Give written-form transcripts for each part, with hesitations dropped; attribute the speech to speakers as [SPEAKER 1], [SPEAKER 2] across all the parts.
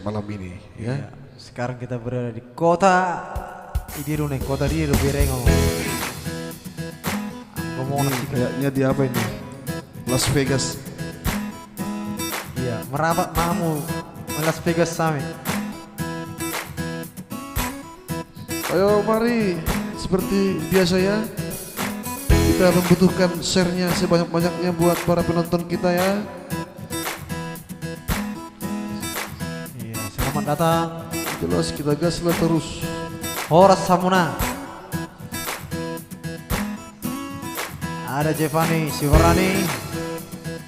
[SPEAKER 1] malam ini ya.
[SPEAKER 2] Ya, sekarang kita berada di kota Idiru nih, kota Idiru Birengo. Ngomong
[SPEAKER 1] Ini kayaknya di apa ini? Las Vegas.
[SPEAKER 2] iya, merapat mamu Las Vegas Summit.
[SPEAKER 1] Ayo mari, seperti biasa ya, kita membutuhkan share-nya sebanyak-banyaknya buat para penonton kita ya.
[SPEAKER 2] Iya, selamat datang
[SPEAKER 1] Jelas kita gaslah terus.
[SPEAKER 2] Horas Samuna. Ada Jevani Siwarani.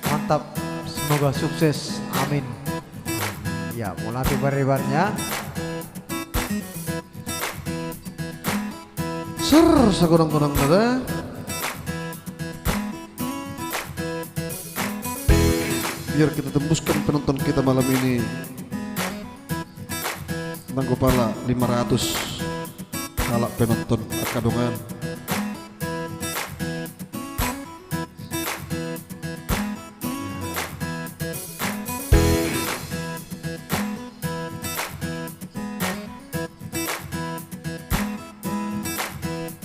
[SPEAKER 2] Mantap, semoga sukses. Amin. Ya, mulai ribar-ribarnya.
[SPEAKER 1] Ser sagodang-godang nada. Biar kita tembuskan penonton kita malam ini. Tentang kepala 500 kalak penonton akadongan.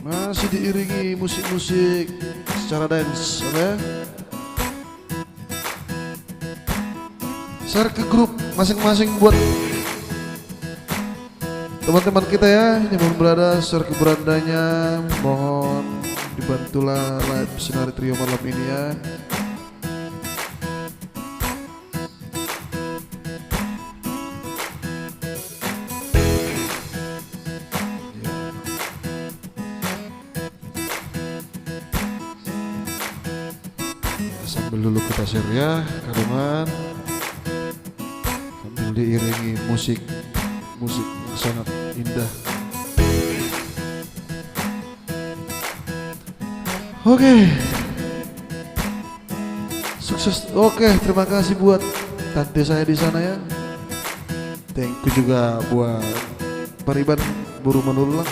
[SPEAKER 1] Masih diiringi musik-musik secara dance, oke? Share ke grup masing-masing buat teman-teman kita ya yang belum berada. Share ke berandanya, mohon dibantulah live Sinari Trio malam ini ya. Sambil dulu kita share ya kadungan, sambil diiringi musik yang sangat indah. Oke, sukses. Oke, terima kasih buat tante saya di sana ya. Thank you juga buat Pariban Buru Menulang,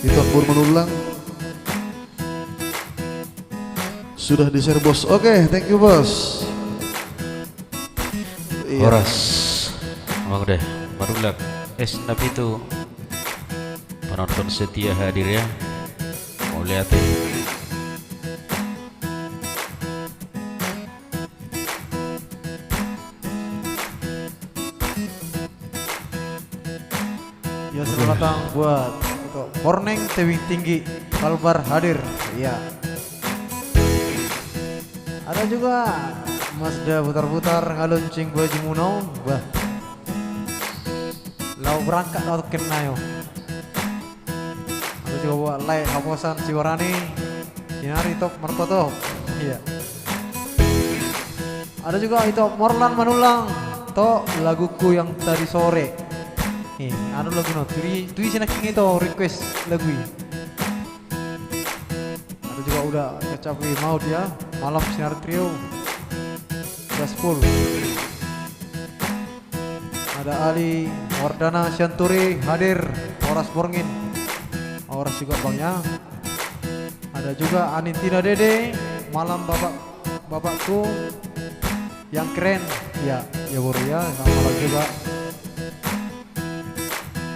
[SPEAKER 1] itu Buru Menulang. Sudah di share bos. Oke, thank you bos.
[SPEAKER 3] Horas, emang udah Marulang tapi itu penonton setia hadir ya. Mau lihat ya.
[SPEAKER 2] Ya, selamat datang buat untuk Morning Tewing Tinggi Kalbar hadir. Iya. Ada juga Mazda putar-putar ngaluncing baju muno. Bah. Lau berangkat atau kena yo. Ada juga buat Lai Haposan Siwarani. Sinari Top Markoto. Iya. Ada juga itu Morlan Manulang. To laguku yang tadi sore. Anu lagu no. Tui sinaking itu request lagu ini. Ada juga udah kecapi mau dia malam sinar trio gaspol. Ada Ali Wardana Syanturi hadir. Horas Borngin, Horas juga bangnya. Ada juga Anintina Dede malam bapakku yang keren ya Buru ya, selamat malam juga.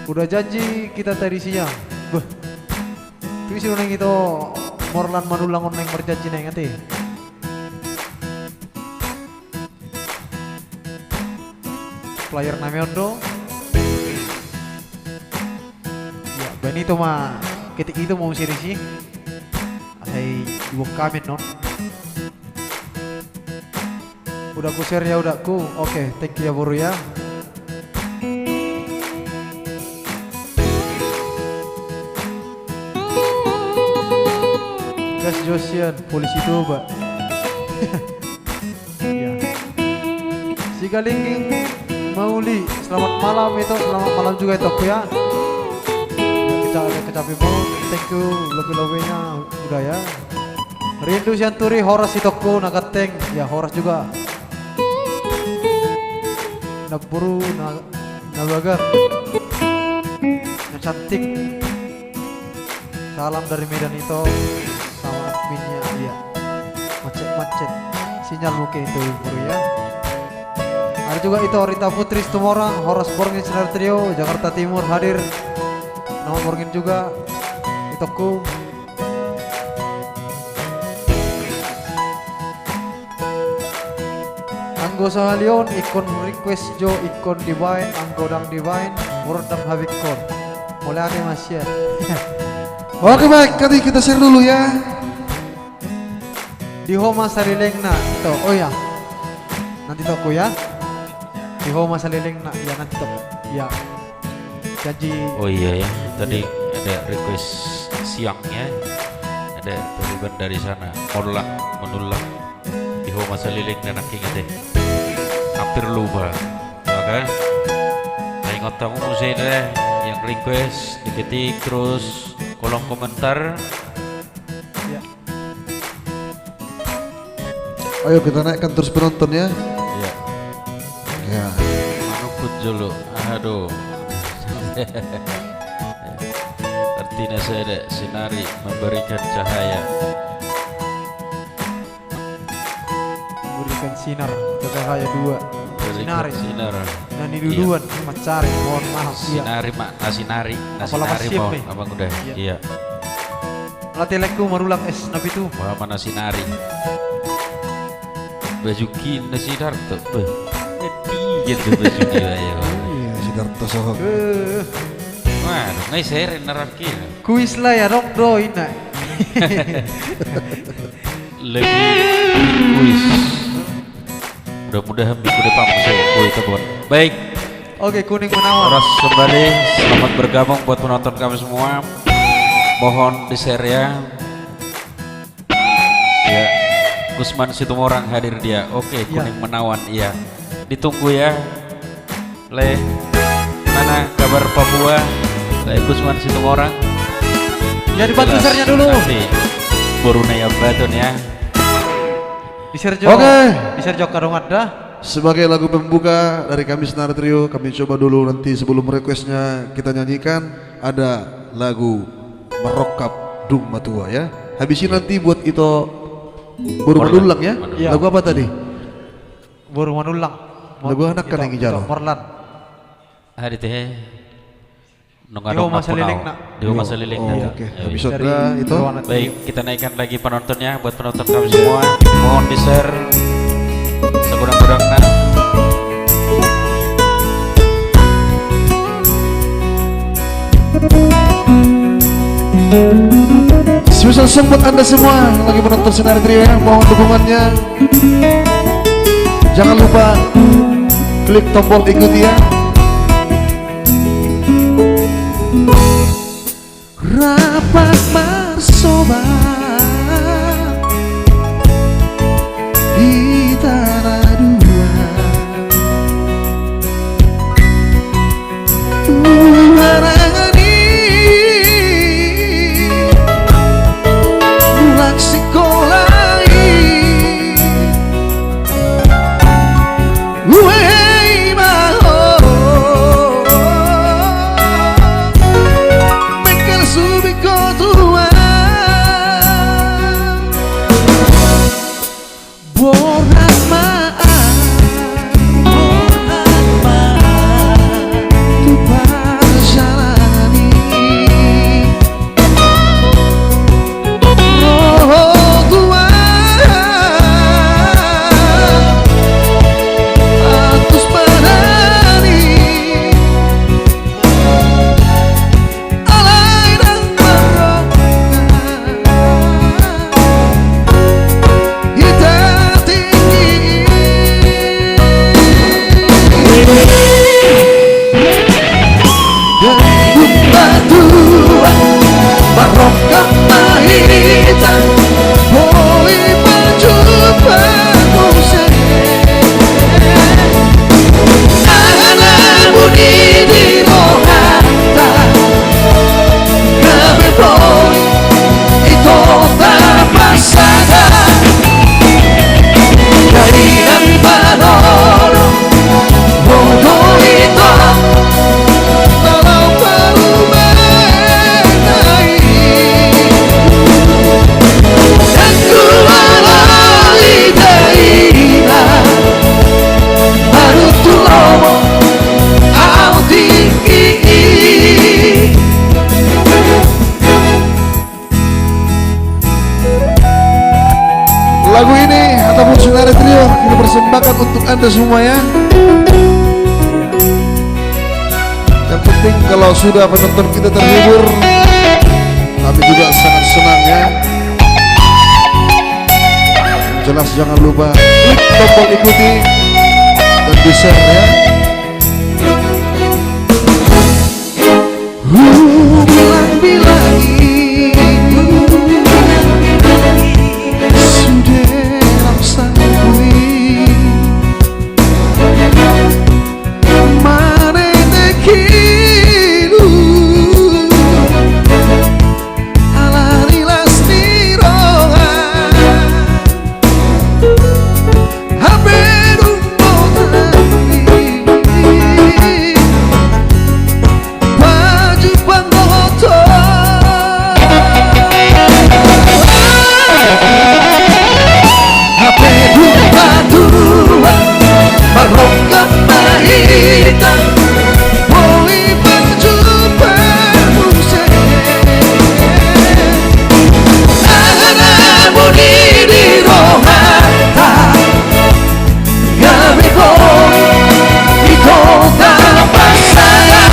[SPEAKER 2] Udah janji kita tadi siang. Beh, tuh sih neng itu Morlan Manulang neng berjanji neng nanti. Player Namiondo. Ya, Benito mah ketik itu mau sini sih. Asai ibu kamen non. Udah ku share ya udah ku. Oke, thank you ya Buru ya. Josian, polisi coba. Ya. Si Galinging Mauli, selamat malam itu, selamat malam juga itu aku ya. Kecapi mau, thank you lebih-lebihnya udah ya. Rindu Syanturi, Horas itu aku nakateng, ya Horas juga. Naburu, nabagar, yang cantik. Salam dari Medan itu. Sama adminnya iya macet sinyal mungkin itu Buru ya. Ada juga itu Rita Putri Situmorang, Horas Borngin Sinar Trio, Jakarta Timur hadir. Nama Borngin juga, Itoku. Anggo Sahalion, ikon request Jo, ikon Divine, Anggo Dang Divine, Murdang Habikon. Mulai ada Mas ya.
[SPEAKER 1] Oke baik, tadi kita share dulu ya.
[SPEAKER 2] Di Homa Salilengna, itu, oh ya. Nanti toko ya. Di Homa Salilengna, ya nanti toko. Ya. Janji.
[SPEAKER 3] Oh iya ya, tadi ada request siangnya, ada terlibat dari sana, menulang di Homa Saliling dan aking deh, hampir lupa, oke? Nah ingat kamu musik deh, yang request diketik terus kolom komentar.
[SPEAKER 2] Ya.
[SPEAKER 1] Ayo kita naikkan terus penonton ya.
[SPEAKER 3] Ya,
[SPEAKER 1] Ya.
[SPEAKER 3] manukut dulu, aduh. Artinya saya ada sinari memberikan cahaya.
[SPEAKER 2] Berikan sinar ke cahaya dua. Sinari.
[SPEAKER 3] Sinar.
[SPEAKER 2] Dan duluan mencari, mohon maaf. Iya.
[SPEAKER 3] Sinari mak, nasinari,
[SPEAKER 2] Apalagi
[SPEAKER 3] nasinari
[SPEAKER 2] siap
[SPEAKER 3] mau,
[SPEAKER 2] nih.
[SPEAKER 3] abang udah,
[SPEAKER 2] Iya.
[SPEAKER 3] iya.
[SPEAKER 2] Latih marulang es nabi itu.
[SPEAKER 3] Wah mana sinari. Bajuki nasidar tuh, gitu bajuki ya.
[SPEAKER 1] Iya, Sidarto Soho.
[SPEAKER 3] Wah, nggak share neraki.
[SPEAKER 2] Kuis lah ya dong bro ini.
[SPEAKER 3] Lagi kuis. Mudah-mudahan minggu depan saya boy kebun. Baik,
[SPEAKER 2] Oke, kuning menawar.
[SPEAKER 3] Horas kembali. Selamat bergabung buat penonton kami semua. Mohon di share ya. Ya, Gusman Situmorang hadir dia. Oke, kuning menawan iya. Ditunggu ya. Le, mana kabar Papua? Le Gusman Situmorang.
[SPEAKER 2] Ya dibantu
[SPEAKER 3] Jelas,
[SPEAKER 2] share-nya dulu.
[SPEAKER 3] Nanti Borunea Baton ya.
[SPEAKER 2] Di share Jo.
[SPEAKER 1] Oke.
[SPEAKER 2] Di share Jo kadang ada.
[SPEAKER 1] Sebagai lagu pembuka dari kami Senar Trio, kami coba dulu nanti sebelum requestnya kita nyanyikan ada lagu Merokap Dung Matua ya. Habisin nanti buat itu baru menulang ya.
[SPEAKER 2] Iya.
[SPEAKER 1] Lagu apa tadi?
[SPEAKER 2] Baru manulang.
[SPEAKER 1] Lagu anak kan yang hijau.
[SPEAKER 2] Morlan.
[SPEAKER 3] Hari teh
[SPEAKER 2] Di Homa Saliling, nak.
[SPEAKER 3] Di Homa Saliling.
[SPEAKER 1] Oh,
[SPEAKER 3] nak.
[SPEAKER 1] oke.
[SPEAKER 3] Ya,
[SPEAKER 1] Habis
[SPEAKER 3] ya.
[SPEAKER 1] sudah itu.
[SPEAKER 3] Baik, kita naikkan lagi penontonnya buat penonton kami semua. Mohon di share sekurang-kurangnya.
[SPEAKER 1] Spesial song buat anda semua lagi menonton Senar Trio ya. Mohon dukungannya. Jangan lupa klik tombol ikuti ya. Rapat marsoba di tanah dua, Tuharani mulak sekolai Wei maho Mekar subi kotua Borhan maaf Tu parjalani Roho tua Atus padani Alay dan barokah Kita tinggi Dan buta tua Barokah mahitan Boleh berjumpa Musik Anak budi di rohata Kabel boy Itu tak pasada Dari empat orang Bodoh Lagu ini ataupun Sunare Trio kita persembahkan untuk Anda semua ya. Yang penting kalau sudah penonton kita terhibur, kami juga sangat senang ya. Jelas jangan lupa klik tombol ikuti dan di share ya. Bilang-bilang itu sudah sangkui mana tekilu ala rilas niroha haberu potani baju pantoto haberu patua barokah mahitan boi baju permuse ana muni rohata gawe ko ito tapasaya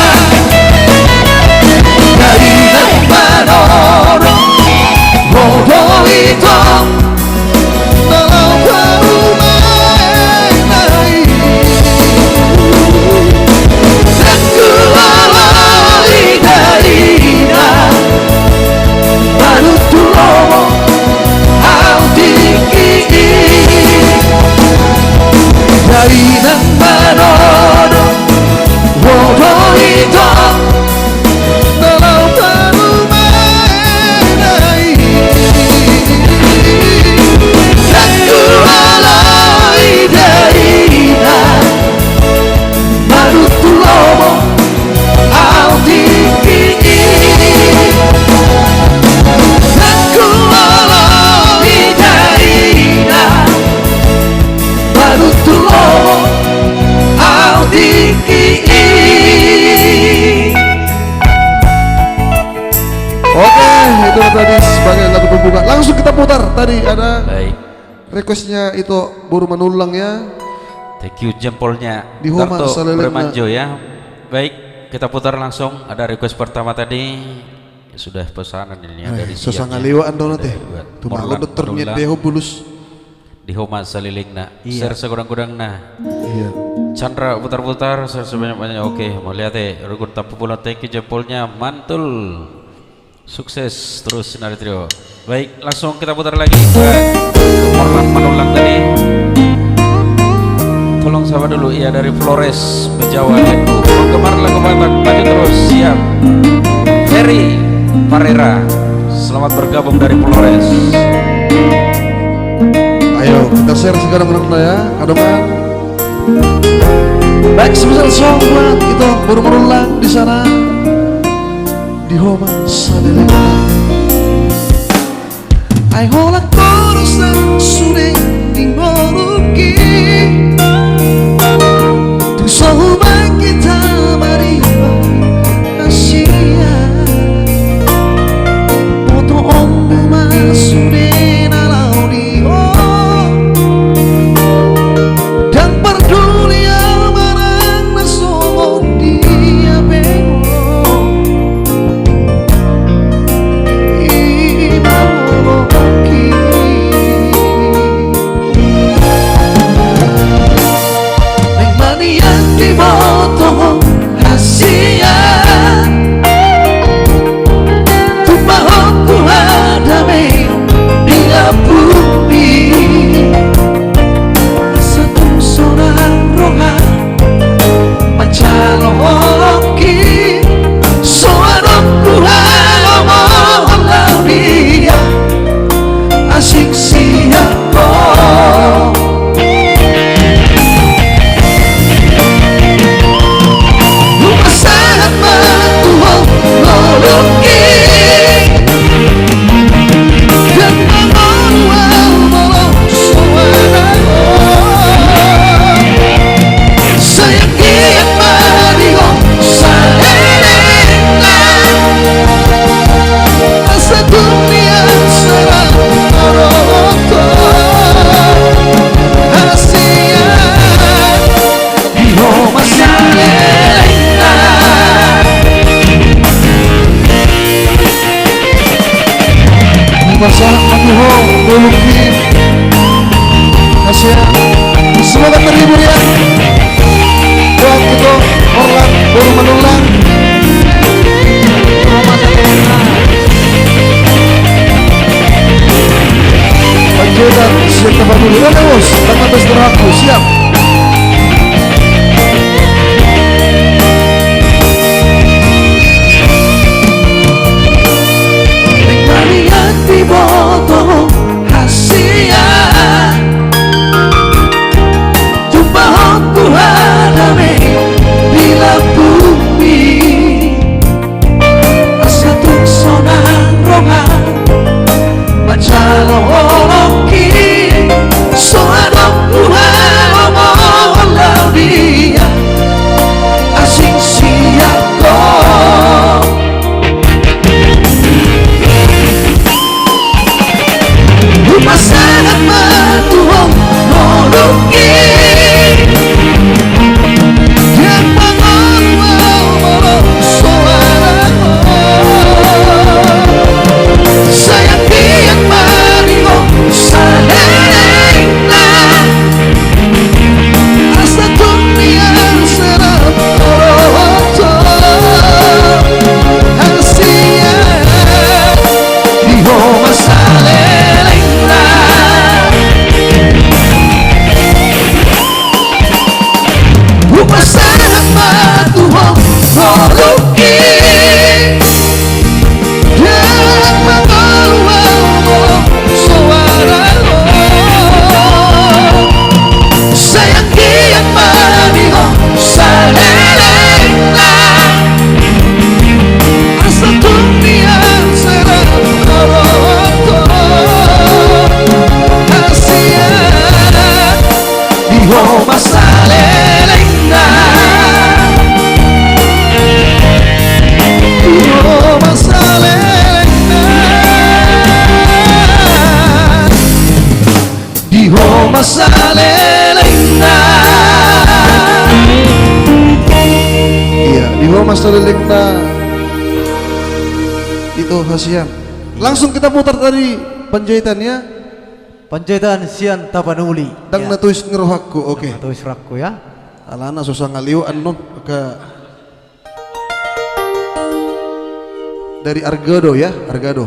[SPEAKER 1] dari manoro bodo ito dalam perumai aku lalai darina baru tulomo au tinggi dari manoro bodo ito dalam perumai aku lalai darina baru tulomo au tinggi aku lalai darina baru tulomo au tinggi. Oke, itu tadi sebagai lagu pembuka. Langsung kita putar. Tadi ada
[SPEAKER 3] Baik,
[SPEAKER 1] requestnya itu Buru Manulang ya.
[SPEAKER 3] thank you jempolnya
[SPEAKER 1] Di Homa
[SPEAKER 3] Darto
[SPEAKER 1] Salelena.
[SPEAKER 3] Bremanjo ya. Baik, kita putar langsung. Ada request pertama tadi sudah pesanan ini ya, dari
[SPEAKER 1] Sosang
[SPEAKER 3] siangnya.
[SPEAKER 1] ngaliwaan dong teh.
[SPEAKER 3] Buat
[SPEAKER 1] Tuh malu
[SPEAKER 3] Morlang
[SPEAKER 1] dokter
[SPEAKER 3] Manulang.
[SPEAKER 1] nyet deho bulus.
[SPEAKER 3] Di Homa Salilingna.
[SPEAKER 2] Iya.
[SPEAKER 3] Share segudang-gudangna.
[SPEAKER 1] Iya.
[SPEAKER 3] Chandra putar-putar share sebanyak-banyak. Oke, mau lihat rukun tapu bulan thank you jempolnya mantul. Sukses terus Sunare Trio. Baik, langsung kita putar lagi. Morlang Manulang tadi. Tolong sahabat dulu, iya dari Flores Bejawa Deku. Penggemar lagu Batak, maju terus, siap. Ferry Parera, selamat bergabung dari Flores.
[SPEAKER 1] Ayo kita share sekarang ya, kadoman. Baik, spesial song buat itu Buru Manulang di sana di Homa Salelena. Ai hola korusan sure ingoroki tu sohuma kita mariba asia moto ombu masure nalaudio dan peduli amarang nasomo dia bego imamoloki neng manian di moto hasia tumpahku hadame dia bumi satu seorang roha mencaloki seorangku halomo lauria asik siapa Luluki. Kasih ya. Semoga terhibur ya. Buat itu orang baru menulang. Panjaitan siap tempat dulu. Ada bos, tangan atas terhaku, siap. Iya, di bawah masa lelekna itu Hasian. Langsung kita putar tadi Panjaitannya.
[SPEAKER 2] Panjaitan Sian Tapanuli.
[SPEAKER 1] Dang natuis ngerohakku, oke.
[SPEAKER 2] Natuis rakku ya.
[SPEAKER 1] Alana susah ngaliu anon ke dari Argado ya, Argado.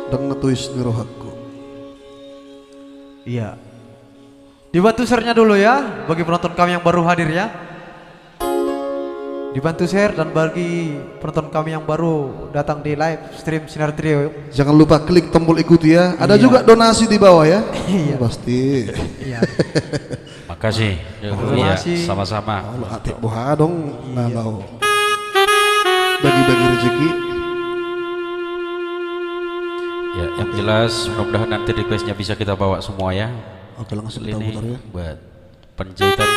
[SPEAKER 1] Dang natuis ngerohakku.
[SPEAKER 2] Iya. Dibantu share-nya dulu ya bagi penonton kami yang baru hadir ya. Dibantu share dan bagi penonton kami yang baru datang di live stream Sinar Trio.
[SPEAKER 1] Jangan lupa klik tombol ikuti ya. Ada
[SPEAKER 2] Iya.
[SPEAKER 1] juga donasi di bawah ya.
[SPEAKER 2] Iya.
[SPEAKER 1] Pasti.
[SPEAKER 2] Iya.
[SPEAKER 3] Makasih.
[SPEAKER 2] Makasih.
[SPEAKER 3] Iya, sama-sama.
[SPEAKER 1] Kalau hati buah dong,
[SPEAKER 2] Iya.
[SPEAKER 1] mau bagi-bagi rezeki.
[SPEAKER 3] Ya, yang jelas mudah-mudahan nanti requestnya bisa kita bawa semua ya.
[SPEAKER 1] Oke, langsung kita
[SPEAKER 3] Ini
[SPEAKER 1] putar ya.
[SPEAKER 3] buat Panjaitan.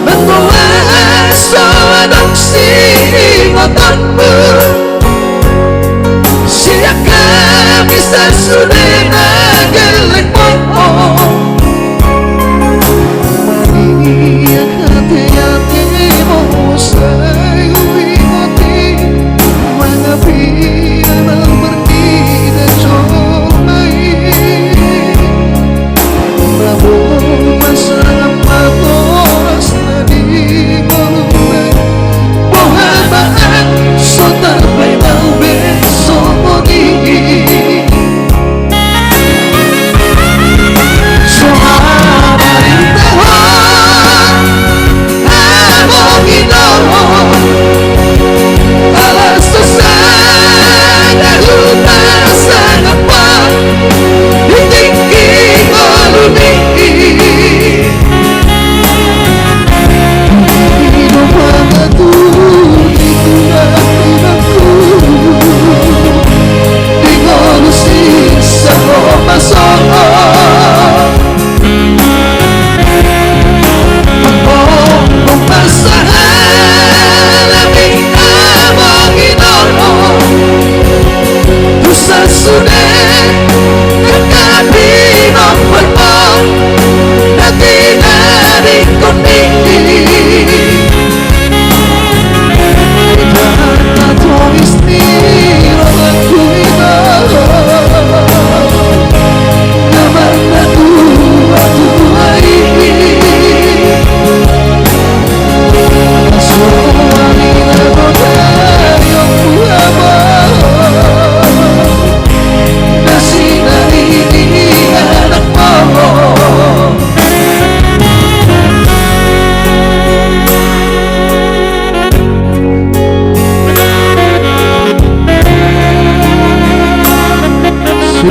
[SPEAKER 4] Membawa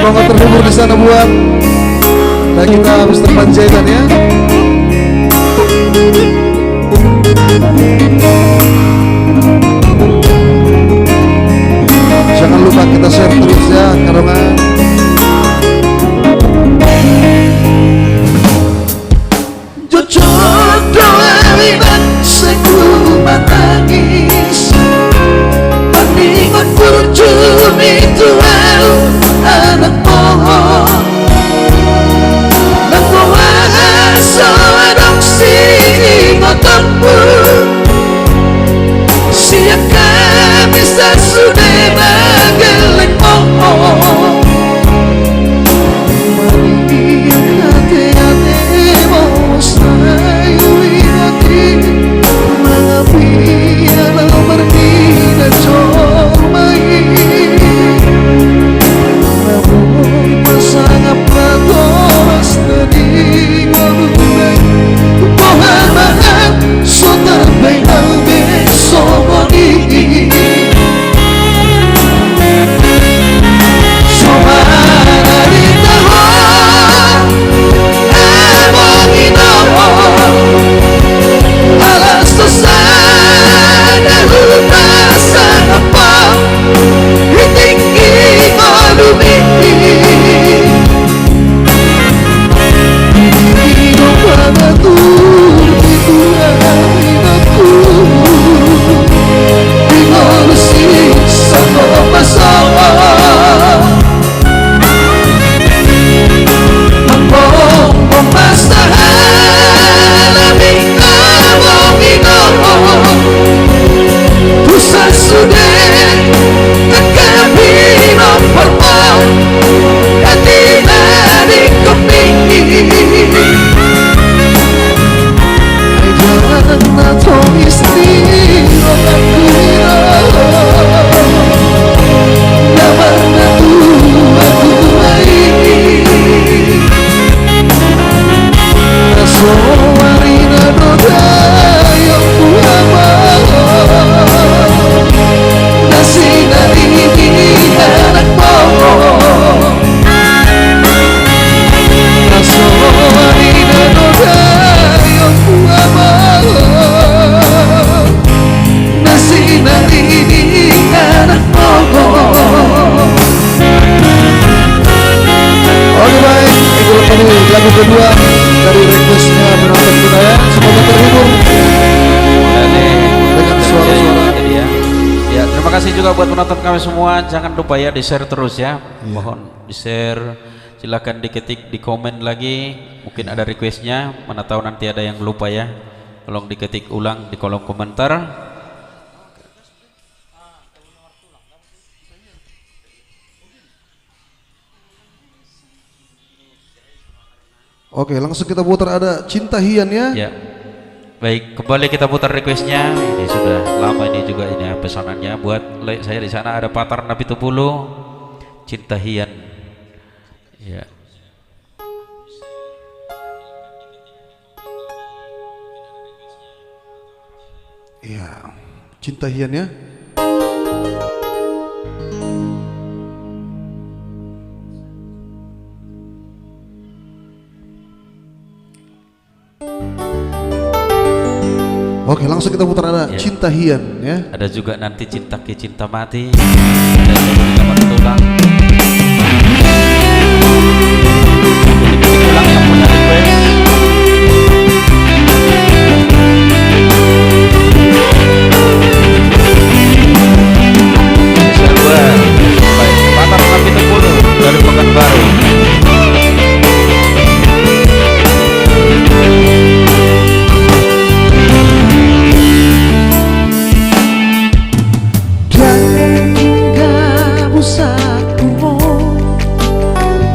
[SPEAKER 1] Semoga terhibur di sana buat dan kita Mr. Panjaitan ya. Jangan lupa kita share terus ya karongan.
[SPEAKER 4] Jujur doa libat sekumat tangis Bandingan burjun itu anak pohon Nangkuasa adopsi motormu Siap kami sudah bageleng pohon
[SPEAKER 1] Lagu kedua dari requestnya penonton kita ya. Semoga terhibur dengan suara-suara.
[SPEAKER 3] Ya, terima kasih juga buat penonton kami semua. Jangan lupa ya di share terus ya. Mohon di share. Silakan diketik di komen lagi. Mungkin ada requestnya. Mana tahu nanti ada yang lupa ya. Tolong diketik ulang di kolom komentar.
[SPEAKER 1] Oke, langsung kita putar ada Cinta Hian ya.
[SPEAKER 3] Ya. Baik, kembali kita putar requestnya. Ini sudah lama ini juga ini pesanannya buat saya di sana ada Patar Nabi Tupulu, Cinta Hian. Ya.
[SPEAKER 1] Iya, Cinta Hian ya. Oke, langsung kita putar ada Cinta Hian ya.
[SPEAKER 3] Ada juga nanti Cinta Ki Cinta Mati. Ada juga di kamar tulang. Ulang yang punya request. Bisa buat baik Patar Nabi Tupulu dari Pekanbaru.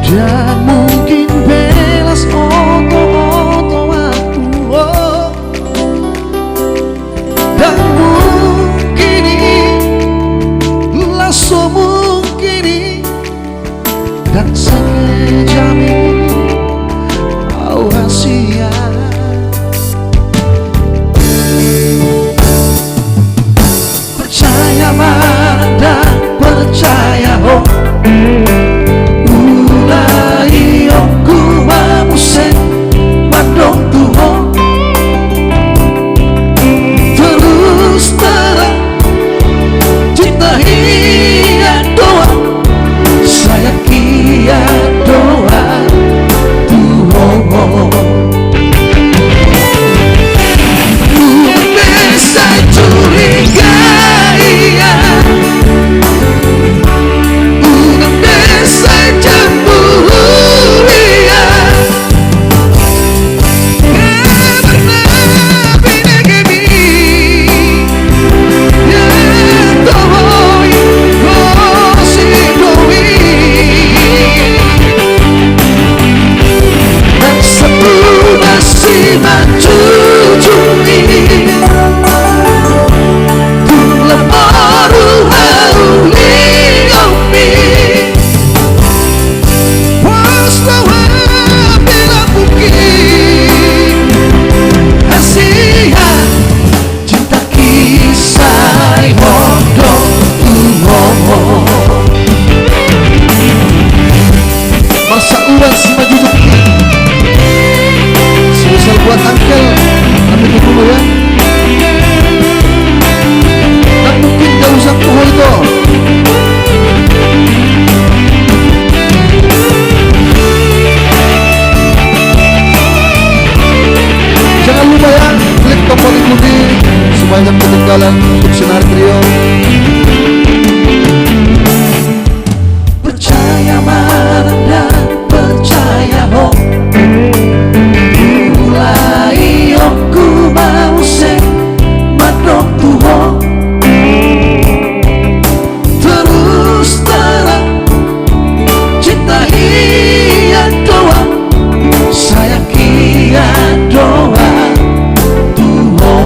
[SPEAKER 4] Dan mungkin belas oto-oto aku dan mungkin langsung mungkin dan sekejap kau rahasia percaya dan percaya
[SPEAKER 1] Mas maju dulu. Spesial buat Angkel, tapi dulu ya. Dan mungkin gak usah pohon itu. Jangan lupa ya, klik tombol ikuti supaya jangan ketinggalan untuk sinar trio.
[SPEAKER 4] Percaya marah dan percaya ho, mulai aku mau sing madok tuho, terus terang cinta iya doa, saya kia doa tuho.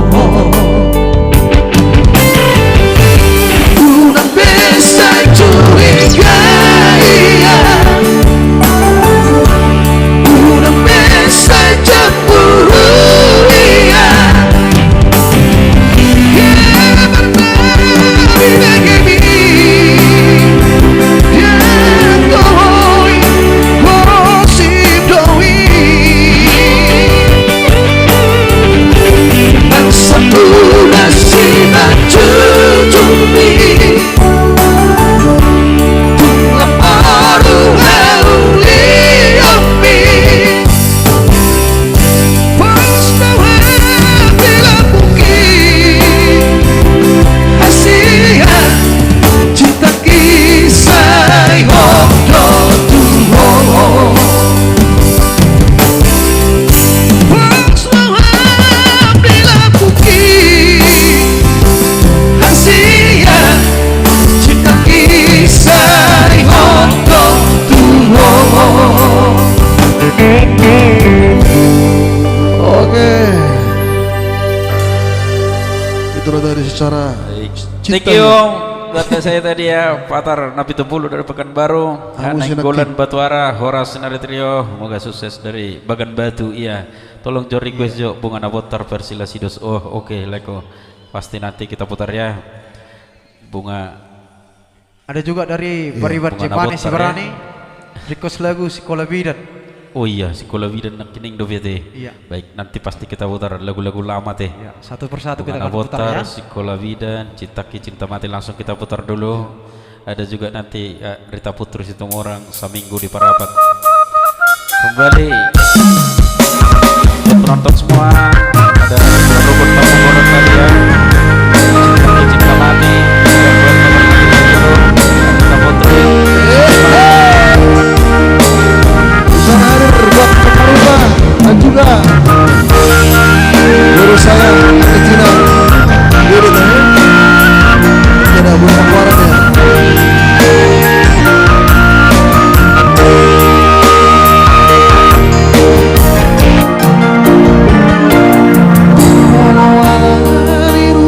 [SPEAKER 4] Udah bisa curiga iya, udah bisa cemburu iya, ya benar begini, ya doi horosip doi, dan sepuluh sinar cucumi.
[SPEAKER 1] Oke, itulah dari secara
[SPEAKER 3] Thank you buat saya tadi ya, Patar Napi Tepulu dari Pekanbaru, Naik Golan Batuara, Horas Sinar Trio, semoga sukses dari Bagan Batu. Iya, tolong jo request jo Bunga Nabotar versi Lasidos. Oh oke, Leko, pasti nanti kita putar ya. Bunga
[SPEAKER 2] Ada juga dari Paribat
[SPEAKER 3] Bunga
[SPEAKER 2] Jepani
[SPEAKER 3] Nabotar
[SPEAKER 2] Sibarani, request lagu Sekolah Bidan.
[SPEAKER 3] Oh iya, Sekolah Bidan nak kining do teh.
[SPEAKER 2] Iya.
[SPEAKER 3] Baik, nanti pasti kita putar lagu-lagu lama teh.
[SPEAKER 2] Ya, satu persatu kita
[SPEAKER 3] Bunga
[SPEAKER 2] akan putar ya.
[SPEAKER 3] Nabotar, Sekolah Bidan, Citaki Cinta Mati langsung kita putar dulu. Ada juga nanti Rita Putri Situmorang, Saminggu di Parapat. Kembali buat penonton semua, ada robot tamu bodoh tadi ya, Citaki Cinta Mati, dan buat Rita Putri.
[SPEAKER 1] Sana hadir buat pemerintah dan juga guru saya kecilan Wirid ya. Tidak buat pengeluarannya. Walau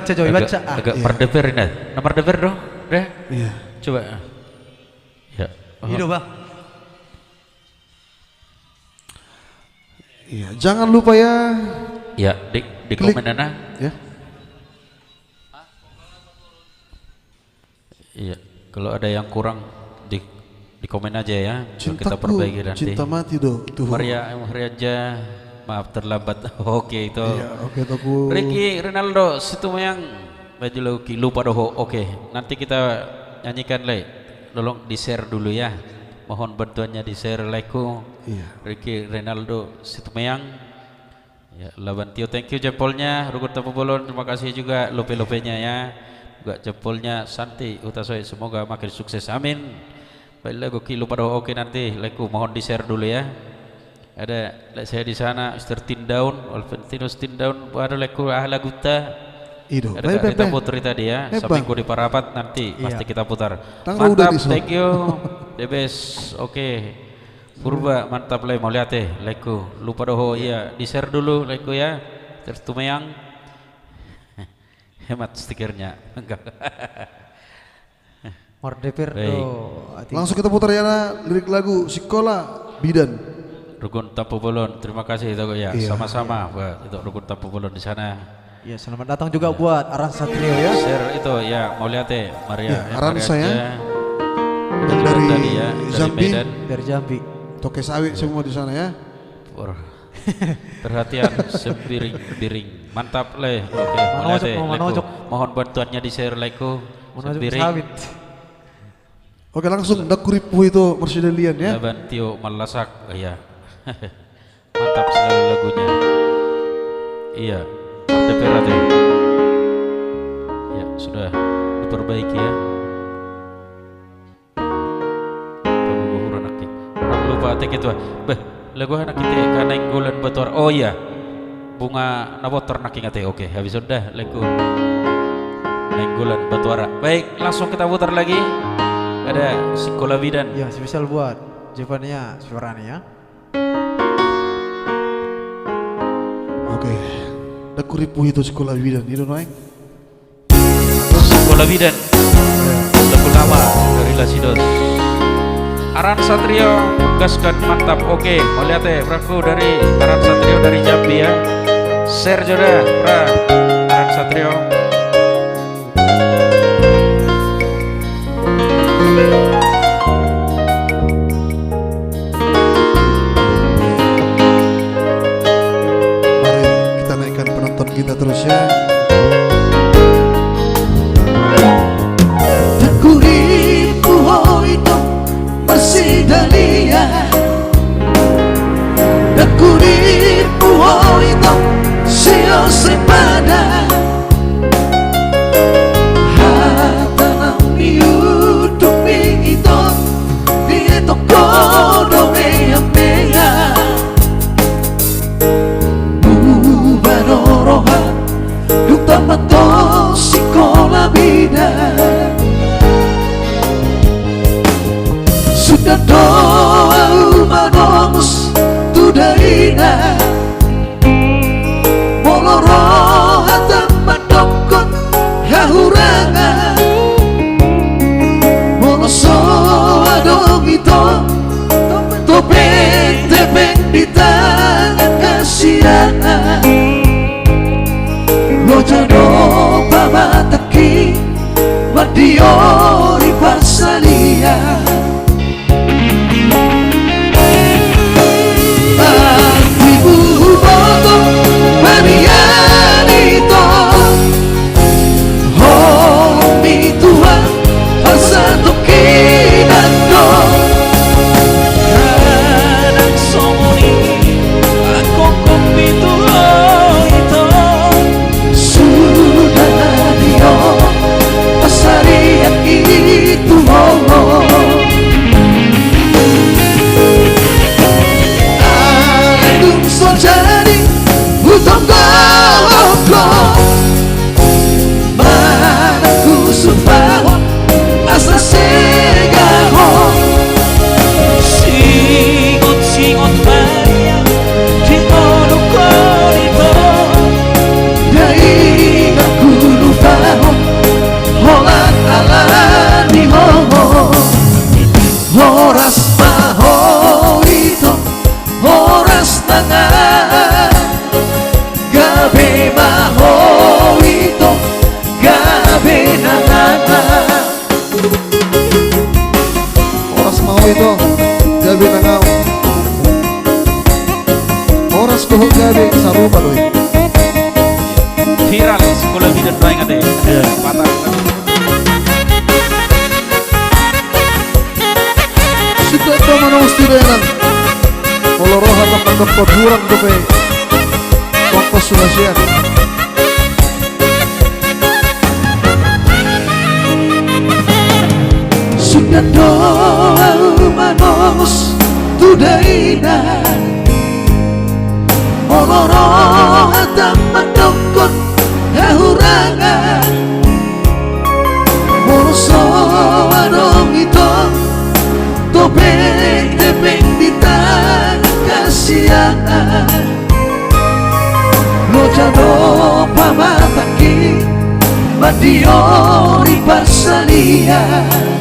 [SPEAKER 2] baca Joy, baca.
[SPEAKER 3] Agak
[SPEAKER 1] Iya.
[SPEAKER 3] perdeper ini. Nomor deper dong. Deh.
[SPEAKER 1] Iya.
[SPEAKER 3] Coba. Ya.
[SPEAKER 2] Hidup bang.
[SPEAKER 1] Iya, jangan lupa ya.
[SPEAKER 3] Ya, di
[SPEAKER 1] Klik.
[SPEAKER 3] komen Nana.
[SPEAKER 1] Ya.
[SPEAKER 3] Iya. Kalau ada yang kurang di komen aja ya. Kita
[SPEAKER 1] Cintaku,
[SPEAKER 3] perbaiki nanti.
[SPEAKER 1] cinta mati do. Tuh.
[SPEAKER 3] Maria aja. Maaf terlambat. Oke itu.
[SPEAKER 1] Iya, oke toku.
[SPEAKER 3] Ricky Ronaldo situ yang baju Loki lupa doho. Oke, nanti kita nyanyikan le. Tolong di share dulu ya. Mohon bantuannya di share like-ku.
[SPEAKER 1] Iya.
[SPEAKER 3] Ricky Ronaldo situ meyang. Ya, Labantio thank you jempolnya. Rugun Tapu Bolon terima kasih juga lope-lopenya ya. Juga jempolnya Santi Utasoy semoga makin sukses. Amin. Baiklah Goki lupa doho. Oke nanti like-ku mohon di share dulu ya. Ada saya di sana Mr. Tindaun, Alventinus Tindaun, ada leku ahla guta.
[SPEAKER 1] Ido.
[SPEAKER 3] Ada Kak Rita Putri tadi ya, seminggu di Parapat nanti pasti kita putar.
[SPEAKER 1] Tanggal udah
[SPEAKER 3] Mantap,
[SPEAKER 1] di
[SPEAKER 3] thank you, the best, oke. Purba mantap lah, mau lihat leku. Lupa doho, iya di share dulu leku ya. Terus tumeyang, hemat stikernya, enggak.
[SPEAKER 2] Mordepir
[SPEAKER 3] Baik.
[SPEAKER 2] do.
[SPEAKER 1] Langsung kita putar ya lirik lagu Sikola Bidan.
[SPEAKER 3] Rukun Tapu Bolon, terima kasih itu ya,
[SPEAKER 1] Iya.
[SPEAKER 3] sama-sama buat itu Rukun Tapu Bolon di sana.
[SPEAKER 2] Ya selamat datang juga buat Aransa Trio ya.
[SPEAKER 3] Share itu ya mau lihat Maria
[SPEAKER 1] Ya, Aransa ya.
[SPEAKER 3] aja.
[SPEAKER 1] Yang dari
[SPEAKER 3] Tadi ya, dari
[SPEAKER 1] Jambi.
[SPEAKER 3] Medan.
[SPEAKER 2] Dari Jambi.
[SPEAKER 1] Toke sawit semua di sana ya.
[SPEAKER 3] Perhatian sembiring-biring mantap le. Oke
[SPEAKER 2] Manojok,
[SPEAKER 3] mau lihat
[SPEAKER 2] manojok.
[SPEAKER 3] mohon bantuannya di share like-ku
[SPEAKER 2] Menunjuk
[SPEAKER 3] sembiring
[SPEAKER 2] sawit.
[SPEAKER 1] Oke langsung Dakuripu itu Mersidelian ya.
[SPEAKER 3] Labantio Malasak iya. Mantap sekali lagunya. Iya ada perhati. Ya sudah diperbaiki ya. Pengukur anak kita. Orang lupa tek itu. Beh, lagu anak kita kaneng gulan batuar. Oh iya. Bunga nabotor nak ingat oke, habis sudah lagu Nenggulan Batuara. Baik, langsung kita putar lagi. Ada Sikola Bidan.
[SPEAKER 2] Ya spesial buat jawabannya suaranya ya.
[SPEAKER 1] Oke. Dakuripu itu Sikola Bidan. Itu naik.
[SPEAKER 3] Sikola Bidan. Lagu lama dari Lasidos. Aran Satrio gaskan mantap. Oke, mau lihat braku dari Aran Satrio dari Jambi ya. Share jodoh, pra Aran Satrio.
[SPEAKER 1] Mari kita naikkan penonton kita terus ya.
[SPEAKER 4] Dakuripu itu masih dalia. Dakuripu itu sio sepada. Hatanam niutupi itu di toko dome mea. Bubanoroha Utamato Sikola Bidan. Sudah doa umanos tudaina Moloro hatam mandokon hahurangan Moloso adong ito topeng-tepeng di tangan kasihangan Lojano pamataki Madiori pasalia Ibu boto Marianito Homi Tuhan Pasado kinando Kadang somoni Ako kumpito ito Sudah dio Pasari aki
[SPEAKER 1] kau Horas kohok gabe saruma doi.
[SPEAKER 3] Viral sekolah bidan doang ade. Patah.
[SPEAKER 1] Sudah tahu mana mesti denang. Kalau roh akan mendapat hurang dope. Waktu sudah siap.
[SPEAKER 4] Sudah doa manos tudaina Oloro hatam mandokon hahurangan Moroso adong ito Topeng-tepeng di tangan kasihan Lo jano pamataki Madiori pasalian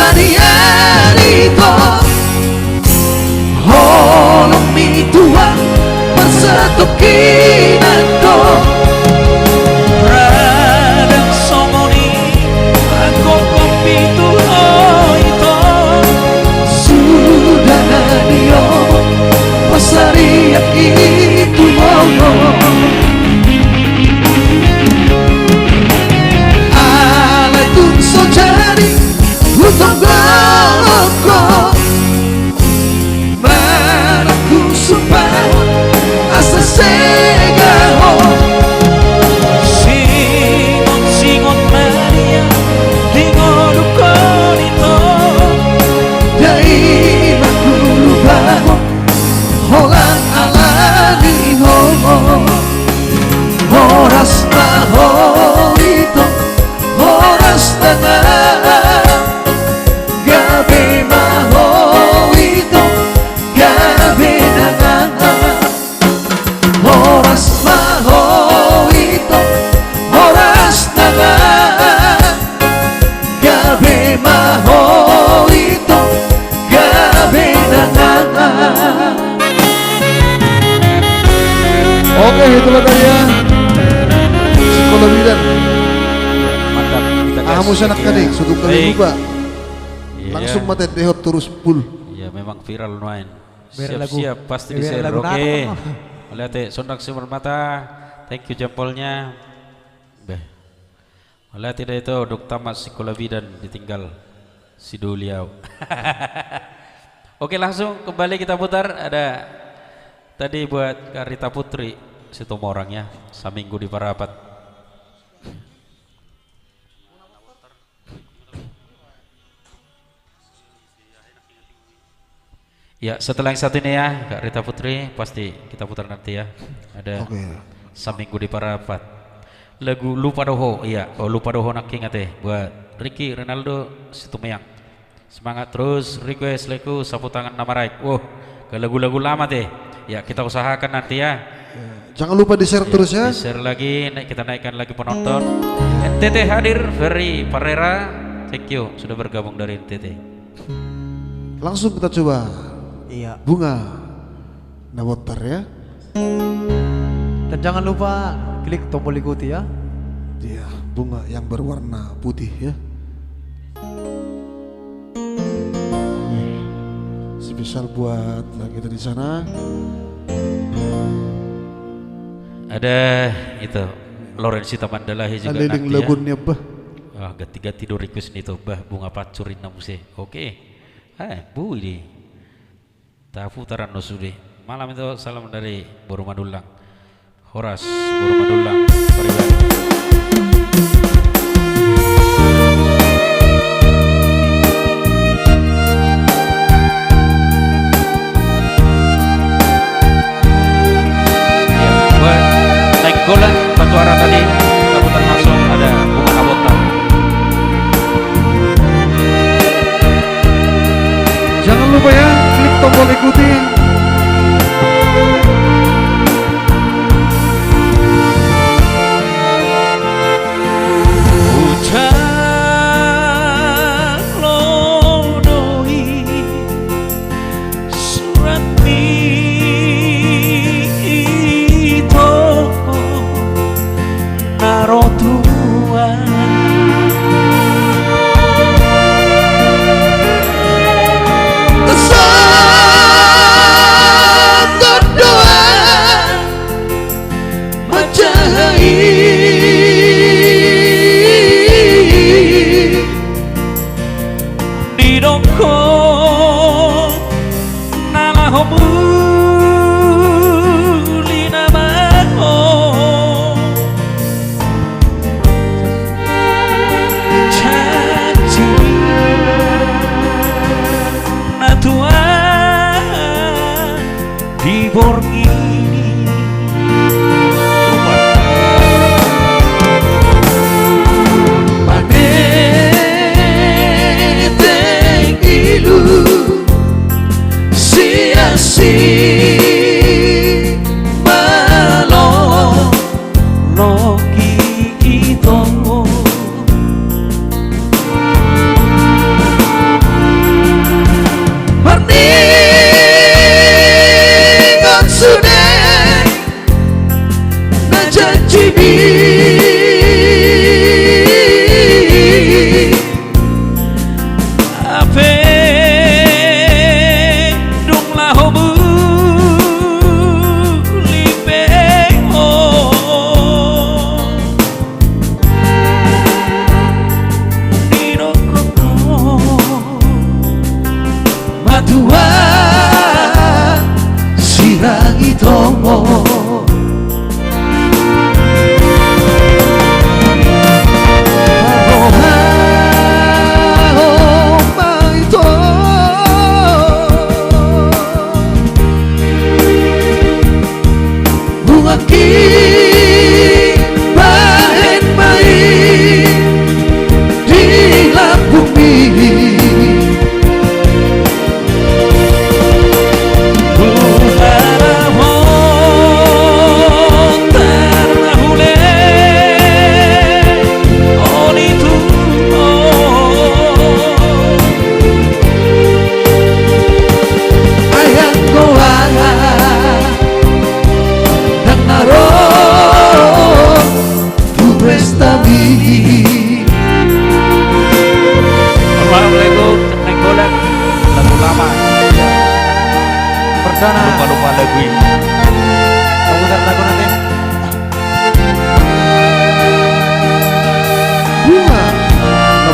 [SPEAKER 4] Mariarito Holong mi tuang Persatukinan do
[SPEAKER 3] Radang somoni Aku kopi tuh itu
[SPEAKER 4] Sudah nadio Pasariak itu mono Alay tun so jadi Utang galoko Manaku sumpah Asa segaho
[SPEAKER 3] Singot Maria Tingol ukon ito
[SPEAKER 4] Dai makulu bago Holang alani homo Horas maho ito Horas tengah Gabi maho ito Gabi nangangan Horas maho ito Horas nangangan Gabi maho ito Gabi nangangan
[SPEAKER 1] Oke, itulah dia sekolah bidan.
[SPEAKER 3] Mantap kita gas.
[SPEAKER 1] Kamu sanak kaning, sudah kali
[SPEAKER 3] Baik.
[SPEAKER 1] lupa.
[SPEAKER 3] Iya,
[SPEAKER 1] Langsung mati dehot terus full.
[SPEAKER 3] iya memang viral main.
[SPEAKER 2] Biar lagu-
[SPEAKER 3] Siap-siap pasti di
[SPEAKER 2] biar
[SPEAKER 3] share.
[SPEAKER 2] lagu
[SPEAKER 3] Oke.
[SPEAKER 2] nato.
[SPEAKER 3] Lihat sondak sumber mata. Thank you jempolnya. Beh. Lihat tidak itu Dok Tamat sekolah bidan ditinggal si Duliau. Oke, langsung kembali kita putar. Ada tadi buat Kak Rita Putri situ orangnya saminggu di Parapat. Ya, setelah yang satu ini ya, Kak Rita Putri pasti kita putar nanti ya. Ada
[SPEAKER 1] Oke.
[SPEAKER 3] saminggu di Parapat. Lagu Lupa Doho, iya, oh Lupa Doho nak ingat buat Ricky Ronaldo Situmayang. Semangat terus, request lagu sapu tangan nama Raik. Wah, ke lagu-lagu lama teh. Ya, kita usahakan nanti ya.
[SPEAKER 1] Jangan lupa di-share terus ya.
[SPEAKER 3] Share lagi, kita naikkan lagi penonton. NTT hadir, Ferry Parera, thank you sudah bergabung dari NTT.
[SPEAKER 1] Langsung kita coba
[SPEAKER 2] Iya.
[SPEAKER 1] bunga Nawotar ya.
[SPEAKER 2] Dan jangan lupa klik tombol ikuti ya.
[SPEAKER 1] Iya, bunga yang berwarna putih ya. Spesial buat kita di sana.
[SPEAKER 3] Ada itu Lorenzita Mandalahi juga
[SPEAKER 1] Aliling
[SPEAKER 3] nanti
[SPEAKER 1] lagunnya bah.
[SPEAKER 3] ya. Ah, ganti-ganti do request nih tuh bah bunga pacurin namuse. Oke. Bu ini. Tak putaran no sudah. Malam itu salam dari Boromadulang. Horas Boromadulang. Paribadi. Buat naik golan Batu Ara tadi kita putar langsung ada bunga kabotan.
[SPEAKER 1] Jangan lupa ya, klik tombol ikuti.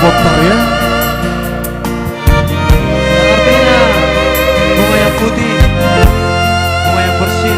[SPEAKER 1] Potter ya.
[SPEAKER 2] Yang artinya bunga yang putih, bunga yang bersih.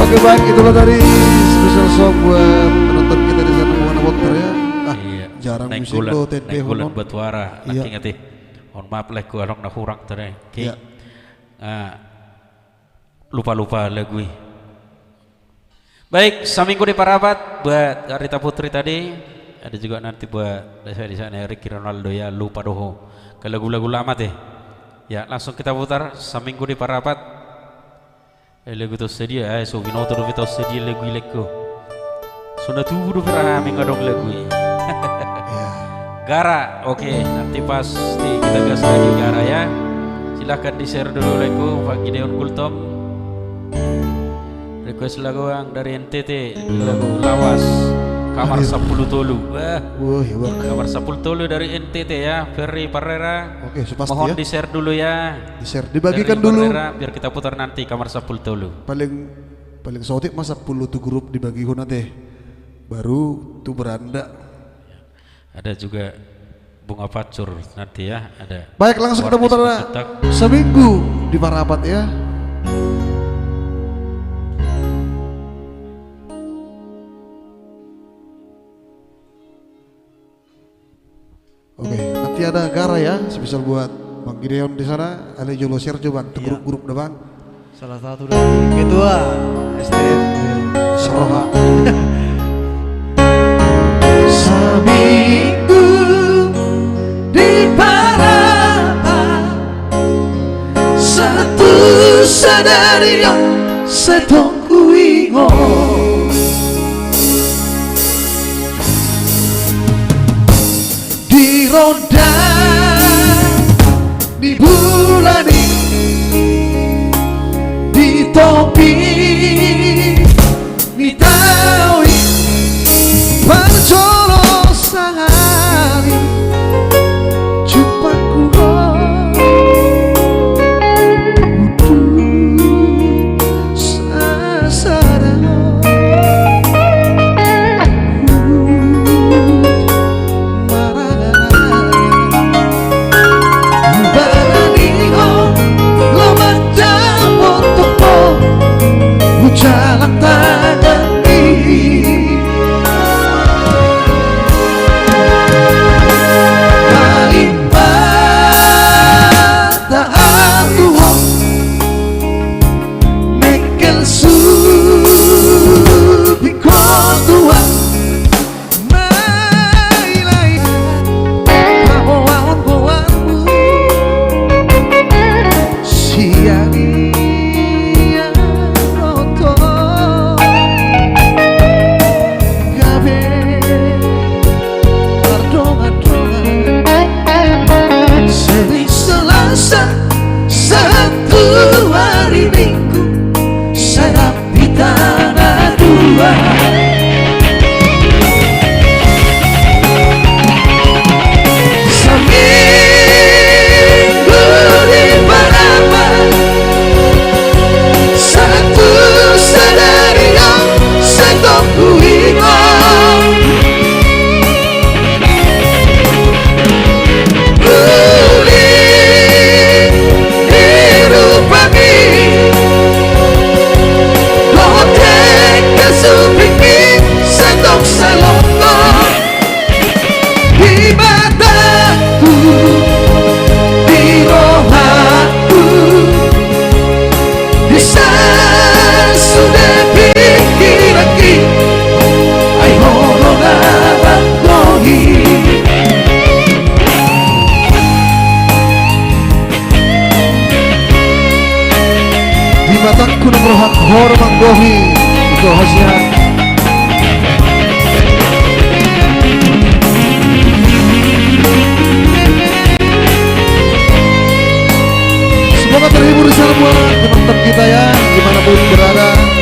[SPEAKER 1] Oke baik, itulah dari special song buat penonton kita di sana Buana Potter ya.
[SPEAKER 3] Iya.
[SPEAKER 1] Jarang
[SPEAKER 3] Naik
[SPEAKER 1] musik
[SPEAKER 3] bulan,
[SPEAKER 1] lo TNP
[SPEAKER 3] naik bulan
[SPEAKER 1] honon.
[SPEAKER 3] batuara.
[SPEAKER 1] Iya.
[SPEAKER 3] Nanti ngerti. Mohon maaf lah, ku along na kurang tadi.
[SPEAKER 1] Iya.
[SPEAKER 3] Lupa-lupa lagu. Baik, saminggu di Parapat buat Arita Putri tadi. Ada juga nanti buat saya di sana Ricky Ronaldo ya, lupa doho. Ke lagu-lagu lama teh. Ya, langsung kita putar saminggu di Parapat. Lagu tu sedia, so binoto do vito sedia lagu lekko. Sudah tuh pernah mengadong lagu. Gara, oke, nanti pasti kita gas lagi Gara ya. Silahkan di share dulu lagu Pak Gideon Kultom. Request lagu yang dari NTT, lagu Lawas. Kamar 10 Tolu. Wah,
[SPEAKER 1] hebat.
[SPEAKER 3] Kamar 10 Tolu dari NTT ya, Ferry Parera.
[SPEAKER 1] Oke, so pasti
[SPEAKER 3] Mohon
[SPEAKER 1] ya.
[SPEAKER 3] di share dulu ya.
[SPEAKER 1] Di share, dibagikan
[SPEAKER 3] Ferry
[SPEAKER 1] dulu.
[SPEAKER 3] Parera, biar kita putar nanti Kamar 10 Tolu.
[SPEAKER 1] Paling sotik masa 10 tuh grup dibagi nanti. Baru tuh beranda.
[SPEAKER 3] Ada juga bunga pacur nanti ya, ada.
[SPEAKER 1] Baik, langsung kita
[SPEAKER 3] Warnis
[SPEAKER 1] putar
[SPEAKER 3] Butak.
[SPEAKER 1] seminggu di Parapat ya. Oke, nanti ada Gara ya, spesial buat Bang Gideon di sana, ada Jolo share coba ke
[SPEAKER 2] Iya.
[SPEAKER 1] grup-grup dah Bang.
[SPEAKER 2] Salah satu dari ketua STM
[SPEAKER 1] Seroha.
[SPEAKER 4] Seminggu di Parapat, satu sadario setong kuingo. Di roda di bulan di topi di tawi percolo sehari jumpaku utuh sasarano jalan tangan
[SPEAKER 1] Eko Hosian. Semoga terhibur di sana buat teman-teman kita ya, dimanapun berada.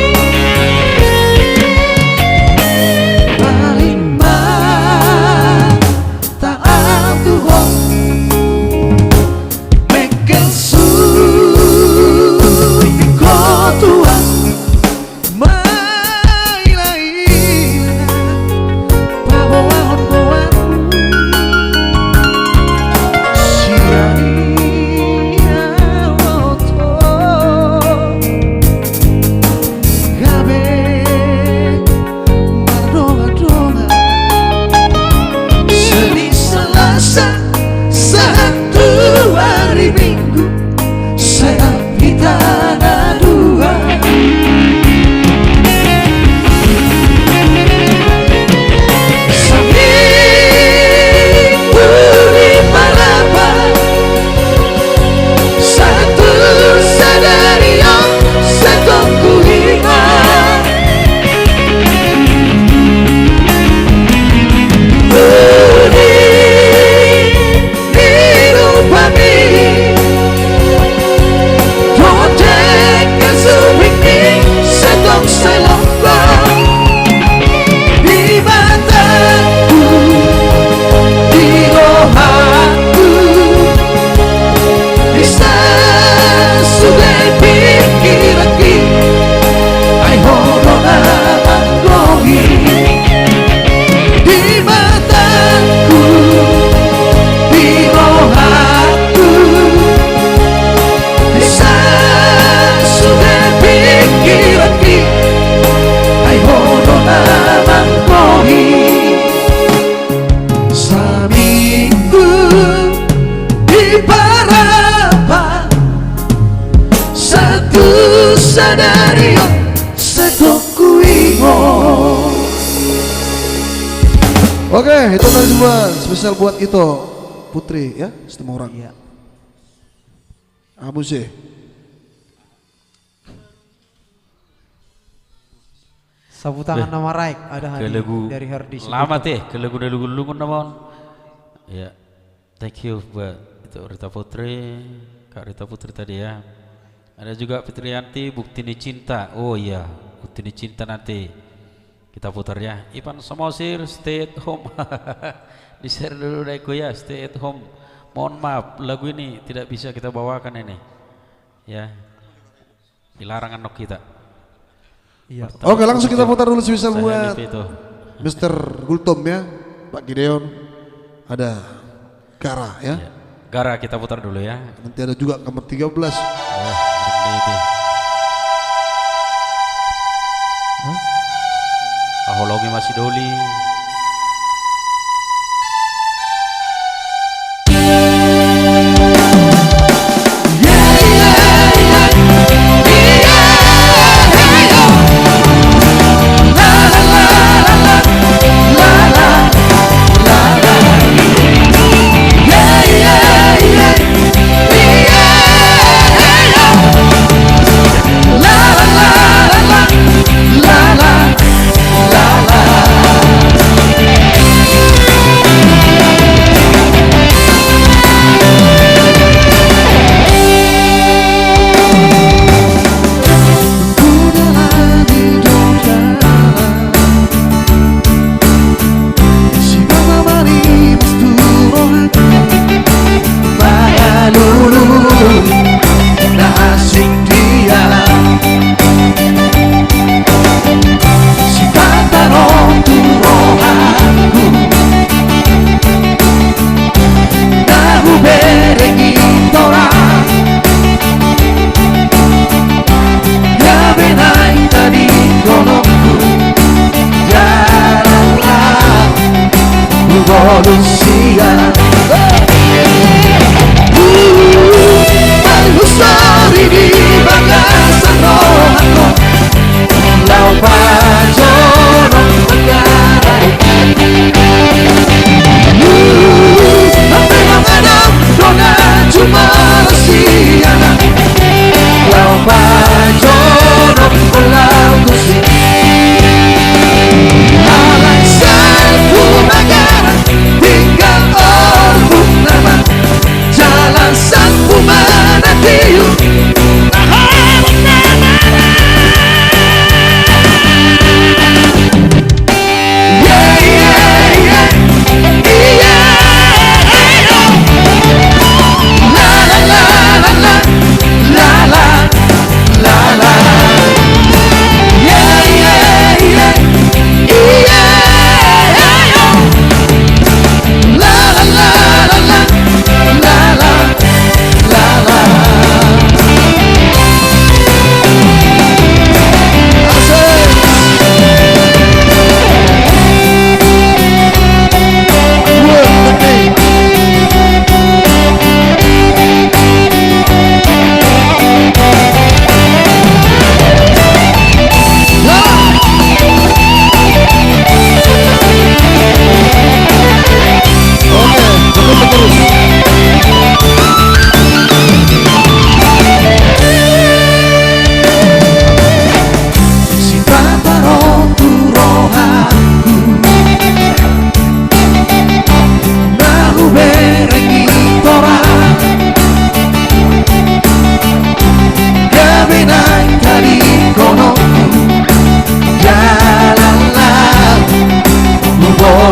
[SPEAKER 1] Oke, itu tadi semua spesial buat itu Putri ya, semua orang.
[SPEAKER 2] Iya.
[SPEAKER 1] Abu sih.
[SPEAKER 2] Sapu tangan nama Raik ada
[SPEAKER 3] Ke
[SPEAKER 2] hadiah
[SPEAKER 3] lagu
[SPEAKER 2] dari Hardi.
[SPEAKER 3] lama teh, ke lagu lungun namun. Ya, thank you buat itu Rita Putri, Kak Rita Putri tadi ya. Ada juga Fitrianti, Bukti Ni Cinta. Oh iya, Bukti Ni Cinta nanti kita putar ya. Ipan Samosir, stay at home. Di share dulu Daiko ya, stay at home. Mohon maaf, lagu ini tidak bisa kita bawakan ini. Ya, dilarang anak kita.
[SPEAKER 2] Iya.
[SPEAKER 1] Oke, langsung kita putar dulu spesial
[SPEAKER 3] Saya
[SPEAKER 1] buat
[SPEAKER 3] LP itu.
[SPEAKER 1] Mr. Gultom ya, Pak Gideon, ada Gara ya.
[SPEAKER 3] Ya. Gara kita putar dulu ya.
[SPEAKER 1] Nanti ada juga kamar 13.
[SPEAKER 3] Ini. Ahologi masih doli.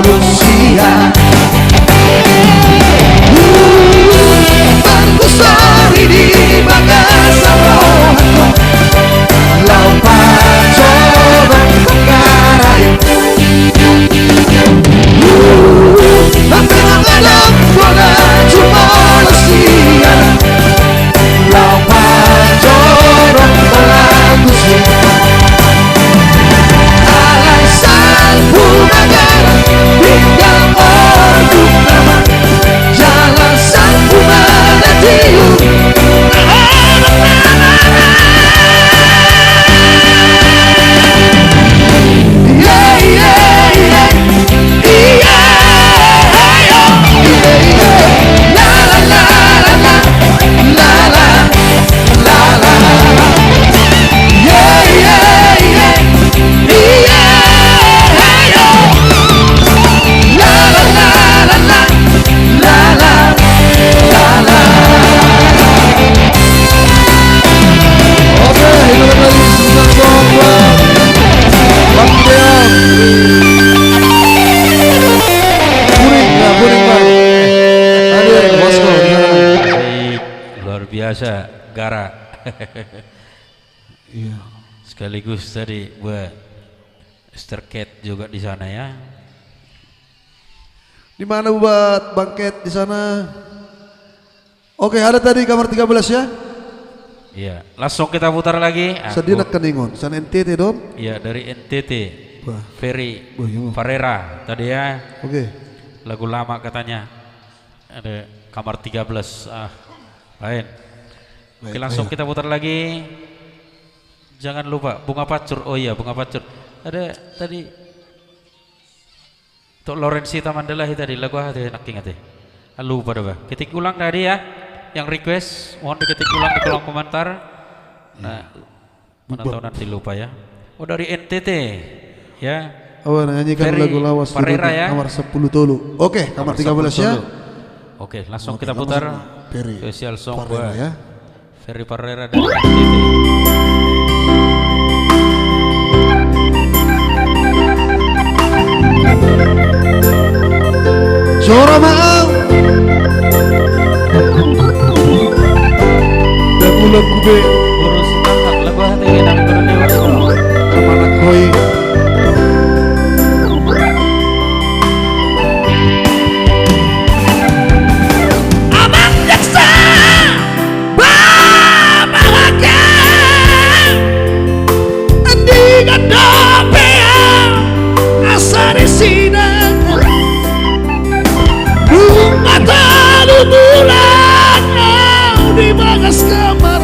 [SPEAKER 4] manusia. Berkusari di bagasan rohanku, lau pancoran kekarai. Hampir mengadap pada cuma manusia, lau pancoran manusia. Alasan punagar hingga orduk nama, jalan sang punada tiup.
[SPEAKER 3] Luar biasa, Gara.
[SPEAKER 1] Iya.
[SPEAKER 3] Sekaligus tadi buat Mr. Cat juga di sana ya.
[SPEAKER 1] Di mana buat bangket di sana? Oke, ada tadi kamar 13 ya.
[SPEAKER 3] Iya, langsung kita putar lagi.
[SPEAKER 1] Sedina keningon, san NTT dong.
[SPEAKER 3] Iya, dari NTT.
[SPEAKER 1] Wah.
[SPEAKER 3] Ferry
[SPEAKER 1] Wah, iya.
[SPEAKER 3] Farera tadi ya.
[SPEAKER 1] Oke.
[SPEAKER 3] Lagu lama katanya. Ada kamar 13. Lain. Oke, langsung kita putar lagi. Jangan lupa Bunga Pacur. Oh iya, Bunga Pacur. Ada tadi untuk Lorenzi Tamandelahi tadi lagu hati enak ingat ya. Lupa dah, ketik ulang tadi ya. Yang request mohon diketik ulang di kolom komentar. Nah, mana tahu nanti lupa ya. Oh dari NTT ya.
[SPEAKER 1] Oh, nyanyikan
[SPEAKER 3] Ferry
[SPEAKER 1] lagu lawas
[SPEAKER 3] Farera ya.
[SPEAKER 1] kamar 10 tolu. Oke, kamar 13 ya.
[SPEAKER 3] Oke, langsung
[SPEAKER 1] Oke,
[SPEAKER 3] kita
[SPEAKER 1] nama
[SPEAKER 3] putar
[SPEAKER 1] sama Ferry
[SPEAKER 3] spesial song
[SPEAKER 1] Farera
[SPEAKER 3] buat
[SPEAKER 1] ya.
[SPEAKER 3] Ferry Farera dan NTT.
[SPEAKER 1] Suara maaf dan ulang kube
[SPEAKER 3] Urus tangkap lagu hati enak turun lewat
[SPEAKER 1] amanat koi.
[SPEAKER 4] Aman jaksa babaga andi gadopea asa di sidang bunga talu bulan di bagas kamar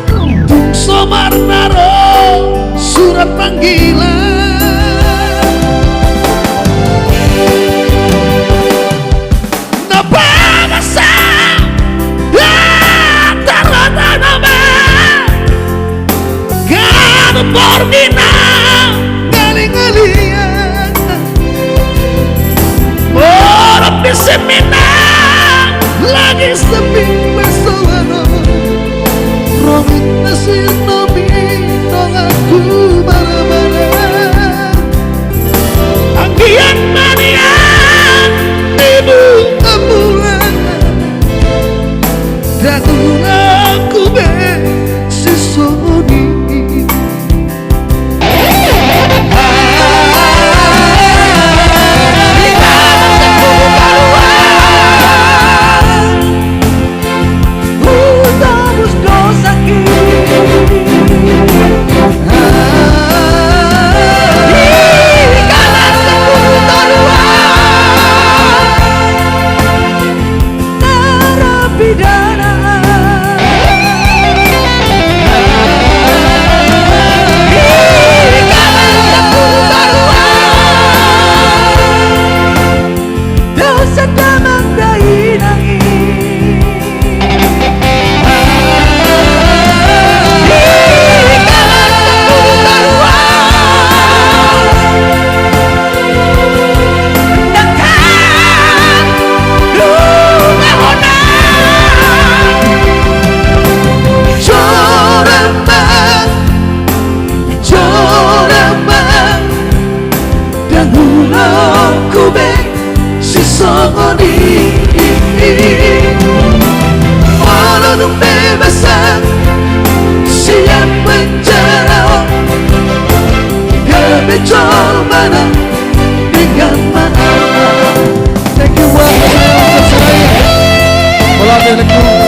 [SPEAKER 4] tung somar naro surat panggilan napagasa tarata nama gano porgina galing-galingan orang bisimina lagi sepi besoano romit nasir nomi dong aku bara-bara anggian manian ibu amulan dan aku be sisoni kami coba dengan maaf.
[SPEAKER 1] Thank you buat Bola Elektro.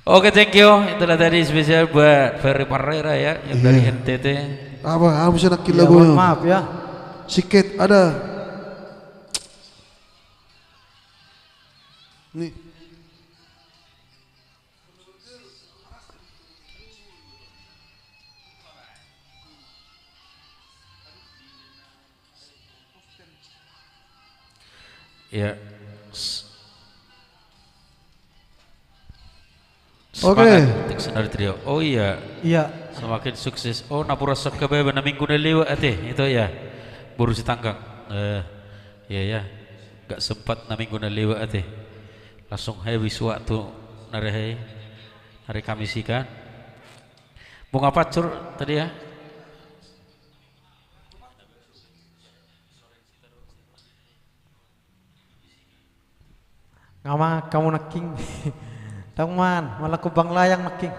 [SPEAKER 3] Oke, thank you. Itulah tadi spesial buat Ferry Parera ya, yang dari NTT.
[SPEAKER 1] Apa? Harus nak
[SPEAKER 2] Ya,
[SPEAKER 1] lagunya.
[SPEAKER 2] maaf ya.
[SPEAKER 1] Sikit ada. Nih.
[SPEAKER 3] Ya.
[SPEAKER 1] Oke.
[SPEAKER 3] Semangat Senar Trio. Oh iya,
[SPEAKER 2] Iya.
[SPEAKER 3] semakin sukses. Oh, napura sok kabe na minggu na liwa ate. Itu ya. Buru si tangkang. Ya ya. Gak sempat na minggu na liwa ate. Langsung hai wiswa tu narehai. Hari Kamis kan. Bunga pacur tadi ya.
[SPEAKER 2] Ngama kamu naking. Tangman, malah ku bang layang naking.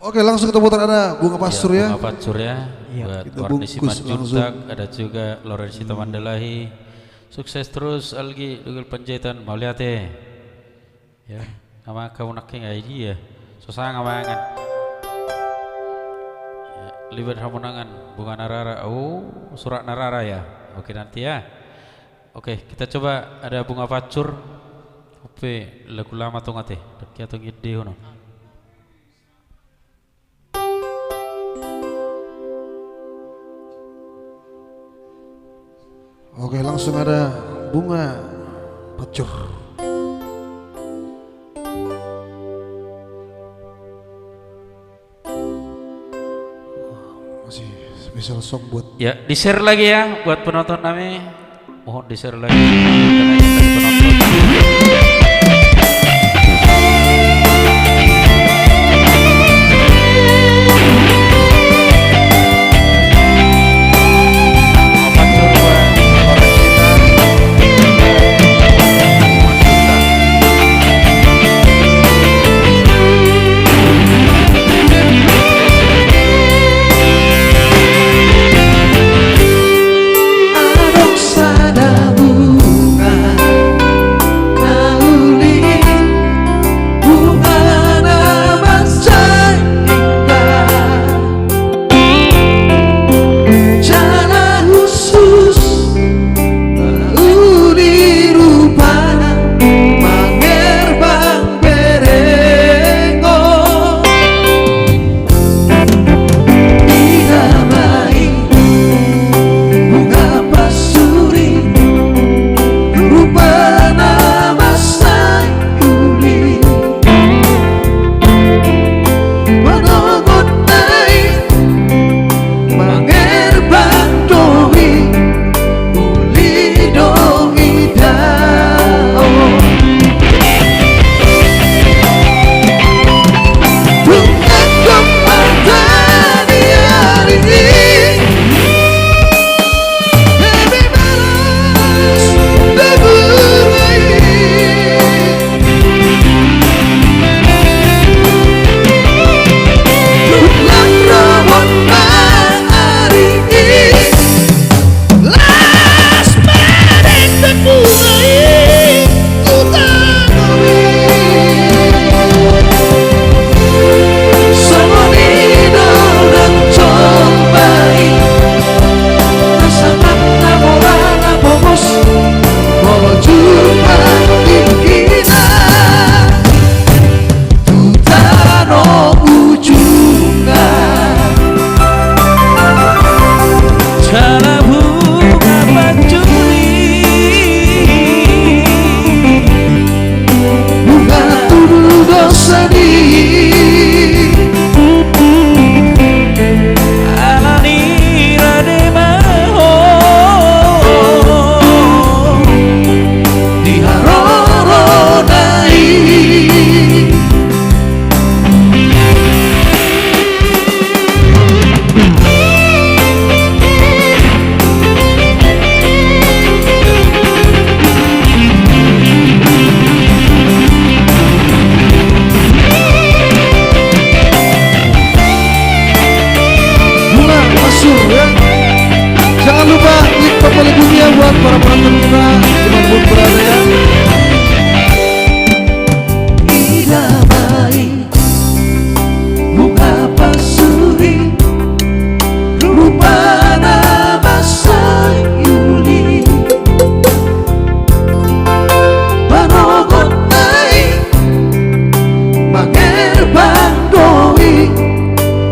[SPEAKER 1] Oke, langsung kita putar ada bunga pasur ya.
[SPEAKER 3] Bunga pacur ya.
[SPEAKER 2] Iya.
[SPEAKER 3] Buat
[SPEAKER 1] Kita
[SPEAKER 3] Warni
[SPEAKER 1] bungkus
[SPEAKER 3] Simanjuntak, ada juga Lorenzita Mandalahi. Sukses terus Algi Dugel Panjaitan Mauliate. Ya, nama kamu naking ID ya. Susah ngamangan. Ya, libat hamunangan bunga narara. Oh, surat narara ya. Oke nanti ya. Oke, kita coba ada bunga pacur. Oke, lagu lama tuh ngate. Dekia tuh ngide hono.
[SPEAKER 1] Oke, langsung ada bunga pacur. Masih special song buat
[SPEAKER 3] Ya, di-share lagi ya buat penonton kami. Mohon di-share lagi. Karena yang dari penonton.
[SPEAKER 4] Aroksana bunga nauli bunga namasa indah cara khusus nauli rupana mangerbang berengo dinamai bunga pasuri rupa nama sayuri menogonai mangerbang doi uli doi dao bunga kematani hari ini Baby malas berbunyi Lulang rawon hari ini Last minute berbunyi Ku tanggui Sonido dan cobai Nasakan namorana bobos Mau jumpa dikina Tutano ujungan
[SPEAKER 3] Cara bunga pancuri
[SPEAKER 4] Bunga tuduh dosa di
[SPEAKER 3] alani rade maho
[SPEAKER 4] Diharoronai bunga masuk ya. Jangan lupa klik tombol ibunya buat para penonton kita dimanapun berada ya. Idamai bunga pasuri rupa nama sayuri manogonai mangerbang doi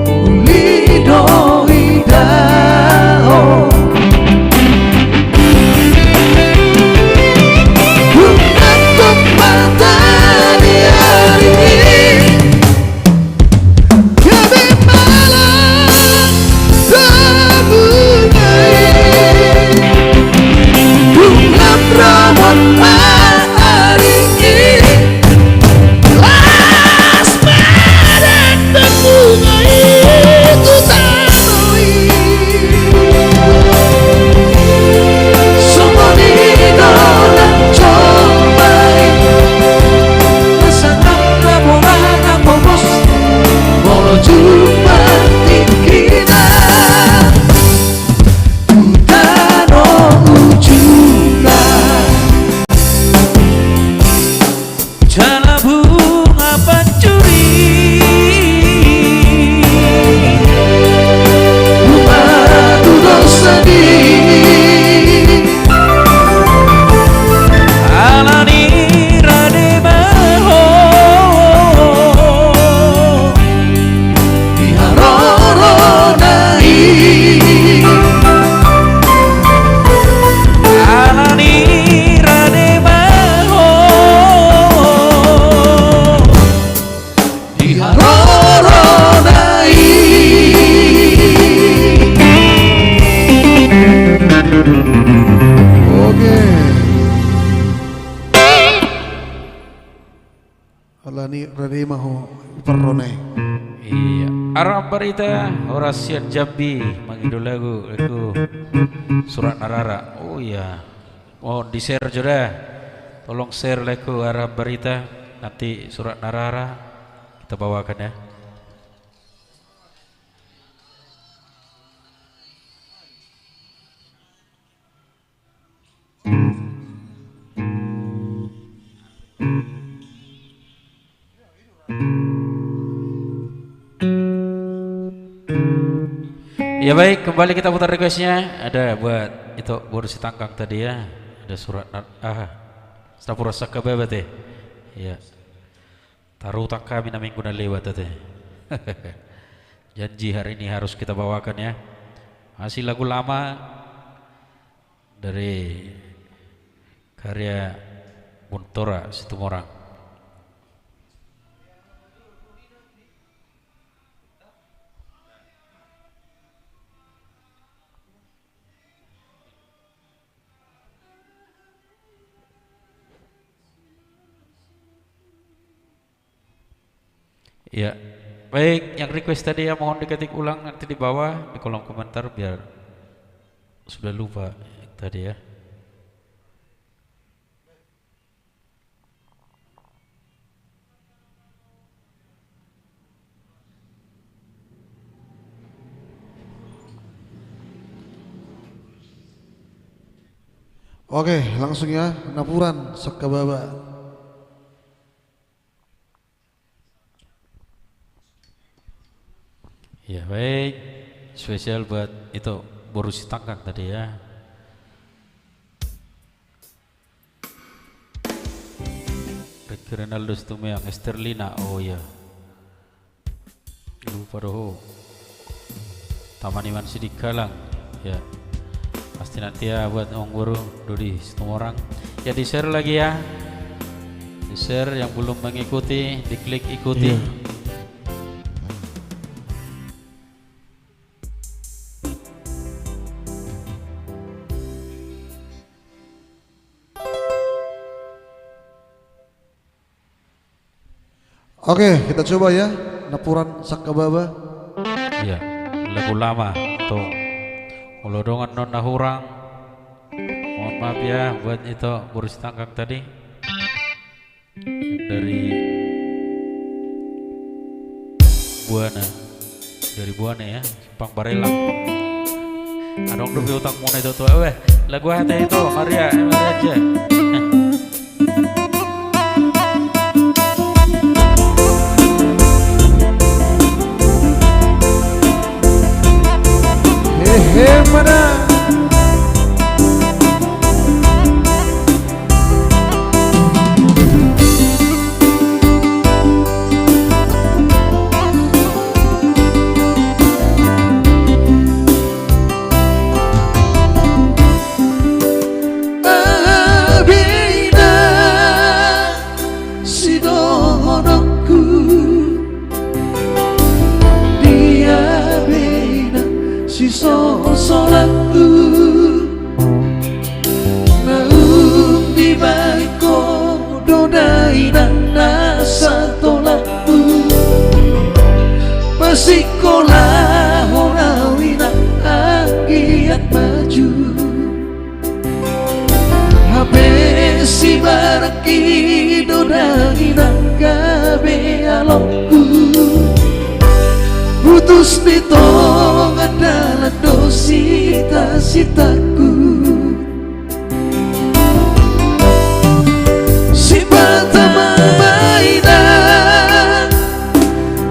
[SPEAKER 4] uli doi dao
[SPEAKER 1] Rani maho perrone.
[SPEAKER 3] Iya, Arab berita Horasian Jambi mengidul lagu Surat Narara. Oh iya, mohon di share juga, tolong share lagu Arab berita, nanti Surat Narara kita bawakan ya. Ya baik, kembali kita putar requestnya. Ada buat itu baru si tangkang tadi ya. Ada surat Sapura Saka Baba teh. Ya. Taruh tak kami na minggu na lewat teh. Janji hari ini harus kita bawakan ya. Masih lagu lama dari karya Buntora Situmorang. Ya, baik, yang request tadi ya mohon diketik ulang nanti di bawah di kolom komentar biar sudah lupa tadi ya.
[SPEAKER 1] Oke, langsung ya, Napuran Sakababa.
[SPEAKER 3] Ya baik, spesial buat itu baru si tangkang tadi ya. Ricky Renaldo Stumeyang, Esterlina, oh ya. Lupa doh. Taman Iman Sidik Galang, ya. Pasti nanti ya buat Om Guru Dodi Situmorang. Ya di share lagi ya. Di share yang belum mengikuti, diklik ikuti.
[SPEAKER 1] Iya. Oke, kita coba ya, Napuran Sakababa.
[SPEAKER 3] Iya, lagu lama tuh. Ulodongan non nahurang. Mohon maaf ya buat itu burus tangkang tadi. Dari Buana. Dari Buana ya, Simpang Barelang. Adong dupi utang muna itu tuh. Lagu hati itu Maria, Maria aja.
[SPEAKER 1] Mana? Abina sidonokku dia bina si solatku naung di baiko dodai dan nasa tolakku masikolah honawina agiat maju habis si baraki dodai dan gabe alokku putus ditong adalah dosita-sitaku si batama mainan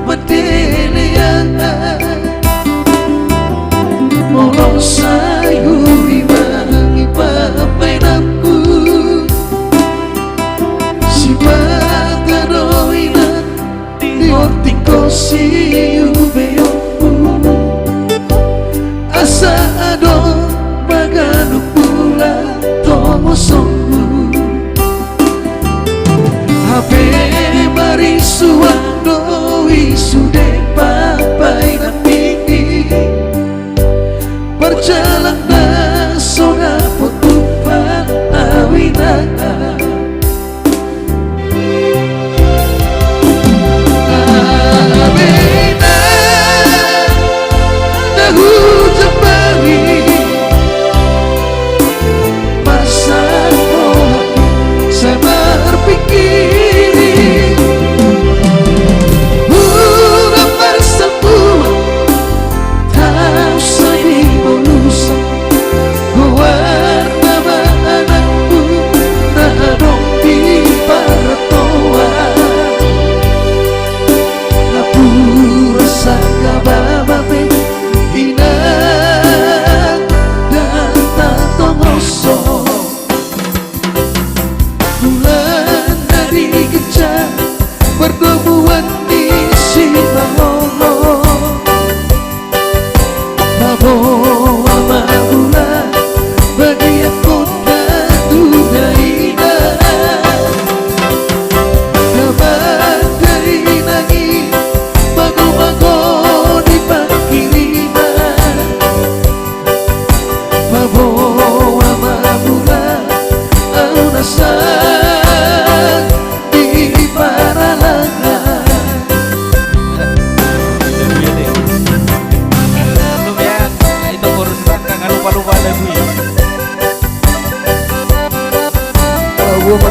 [SPEAKER 1] medelian molo sayuri mangi pamainanku si batanoinan diortiko siu asa ado magano pula tomo songu habe marisuando isude papai na pigi perjalanan sona putupan awina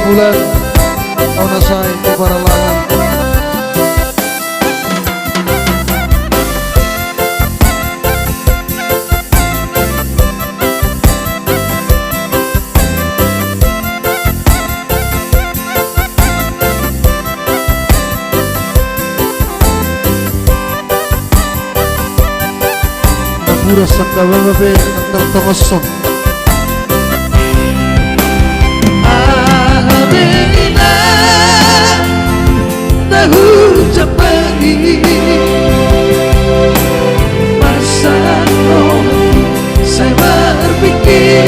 [SPEAKER 1] bulan kau nasai ke para langan. Pura sangka babe nang tongosong.
[SPEAKER 4] Alhamdulillah tahu cepati masa roh saya berpikir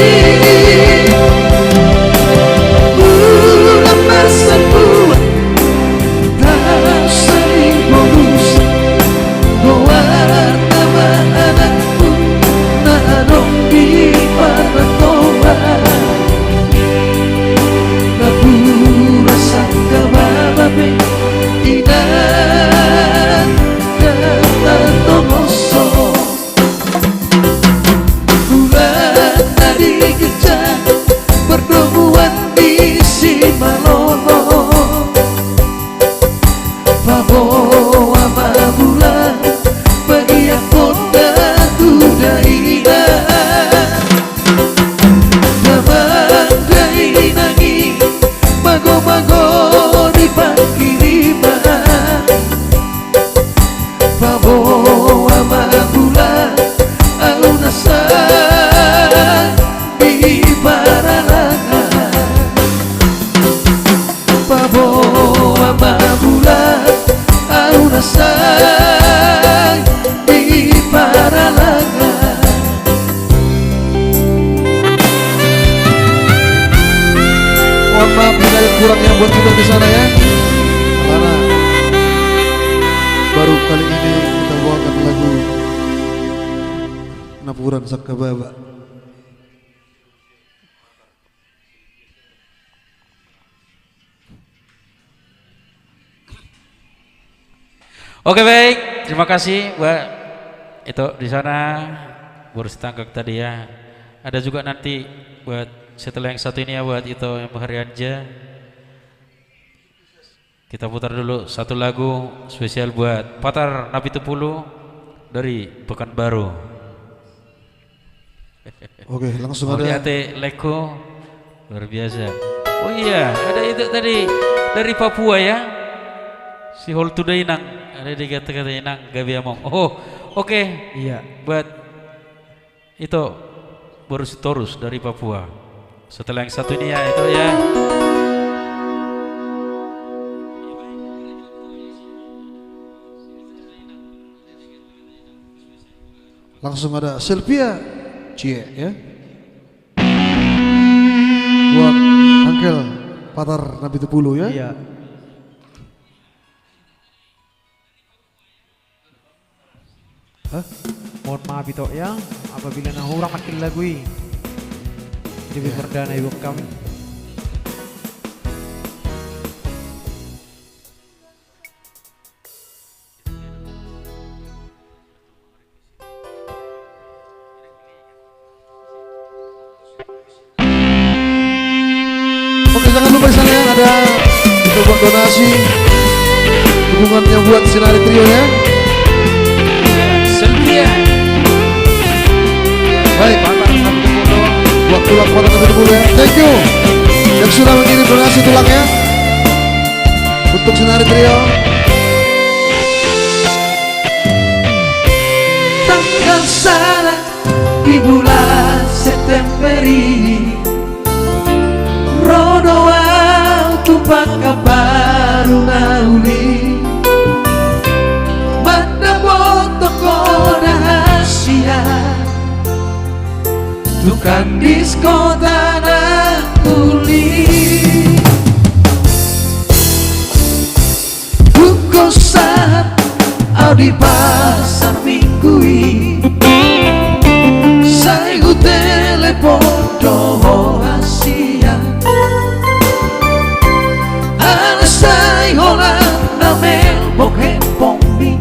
[SPEAKER 4] bulan masa buat tak sering bonus doa nama anakku narong di paratoa napura sangka bababe inan kata tomoso bulan tadi kejar pertemuan di Simalono bawa ama bulan bagi aku datu daina damang dainangi mago-mago di pangkirima bawa ama bulan au nasai di paralangan bawa ama bulan au nasai di paralangan.
[SPEAKER 1] Mohon maaf bila ada kurangnya buat kita di sana ya. Karena baru kali ini kita bawakan lagu Napuran Sangka Baba.
[SPEAKER 3] Oke baik, terima kasih buat itu di sana baru setangkap tadi ya. Ada juga nanti buat setelah yang satu ini ya buat itu yang Bahari Anja. Kita putar dulu satu lagu spesial buat Patar Nabi Tepulu dari Pekanbaru.
[SPEAKER 1] Oke, langsung
[SPEAKER 3] Oh,
[SPEAKER 1] ada
[SPEAKER 3] lihat Leko luar biasa. Oh iya, ada itu tadi dari Papua ya. Si Hol Today nang ada di kata-kata nang Gabi Among. Oh, oke.
[SPEAKER 2] Iya.
[SPEAKER 3] Buat itu baru si Torus dari Papua. Setelah yang satu ini ya itu ya.
[SPEAKER 1] langsung ada Sylvia Cie ya. Buat Angkel Patar Nabi Tepulu ya.
[SPEAKER 2] Iya.
[SPEAKER 1] Hah?
[SPEAKER 2] Mohon maaf itu ya apabila nahurang makin lagui. Jadi perdana ibu kami.
[SPEAKER 1] Oke, jangan lupa di sana ya, ada itu buat donasi dukungannya buat Sinari Trio ya.
[SPEAKER 3] Sylvia.
[SPEAKER 1] Baik,
[SPEAKER 3] Patar Nabi Tepulu.
[SPEAKER 1] buat tulang Patar Nabi Tepulu ya. Thank you yang sudah mengirim donasi tulangnya untuk Sinari Trio.
[SPEAKER 4] Tanggal salah di bulan September ini Rono tupak kabaru nauli Banda toko rahasia Tukang disko tanah kuli Buku saat di pasar mingguin Saya telepon doho Asia Alasay hola na melbok hempombi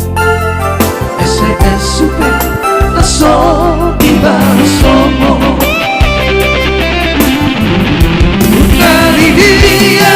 [SPEAKER 4] SS super na so iba somo Nari dia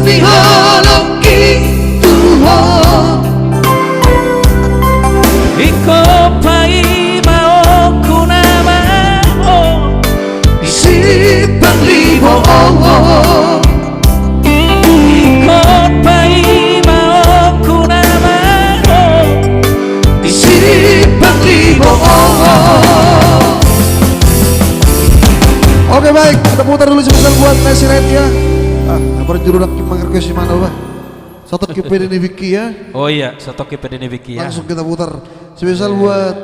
[SPEAKER 4] ni holong gitu ho
[SPEAKER 3] Iko pai mau kuna mau
[SPEAKER 4] Simpang libo oh oh
[SPEAKER 3] Iko pai mau kuna mau
[SPEAKER 4] Simpang libo oh oh. Oke baik, kita putar dulu spesial buat Messi Red ya. Apa judul mangker ke mana bah? Satu kipe ini Vicky ya.
[SPEAKER 3] Oh iya, satu kipe ini Vicky ya.
[SPEAKER 4] Langsung kita putar spesial buat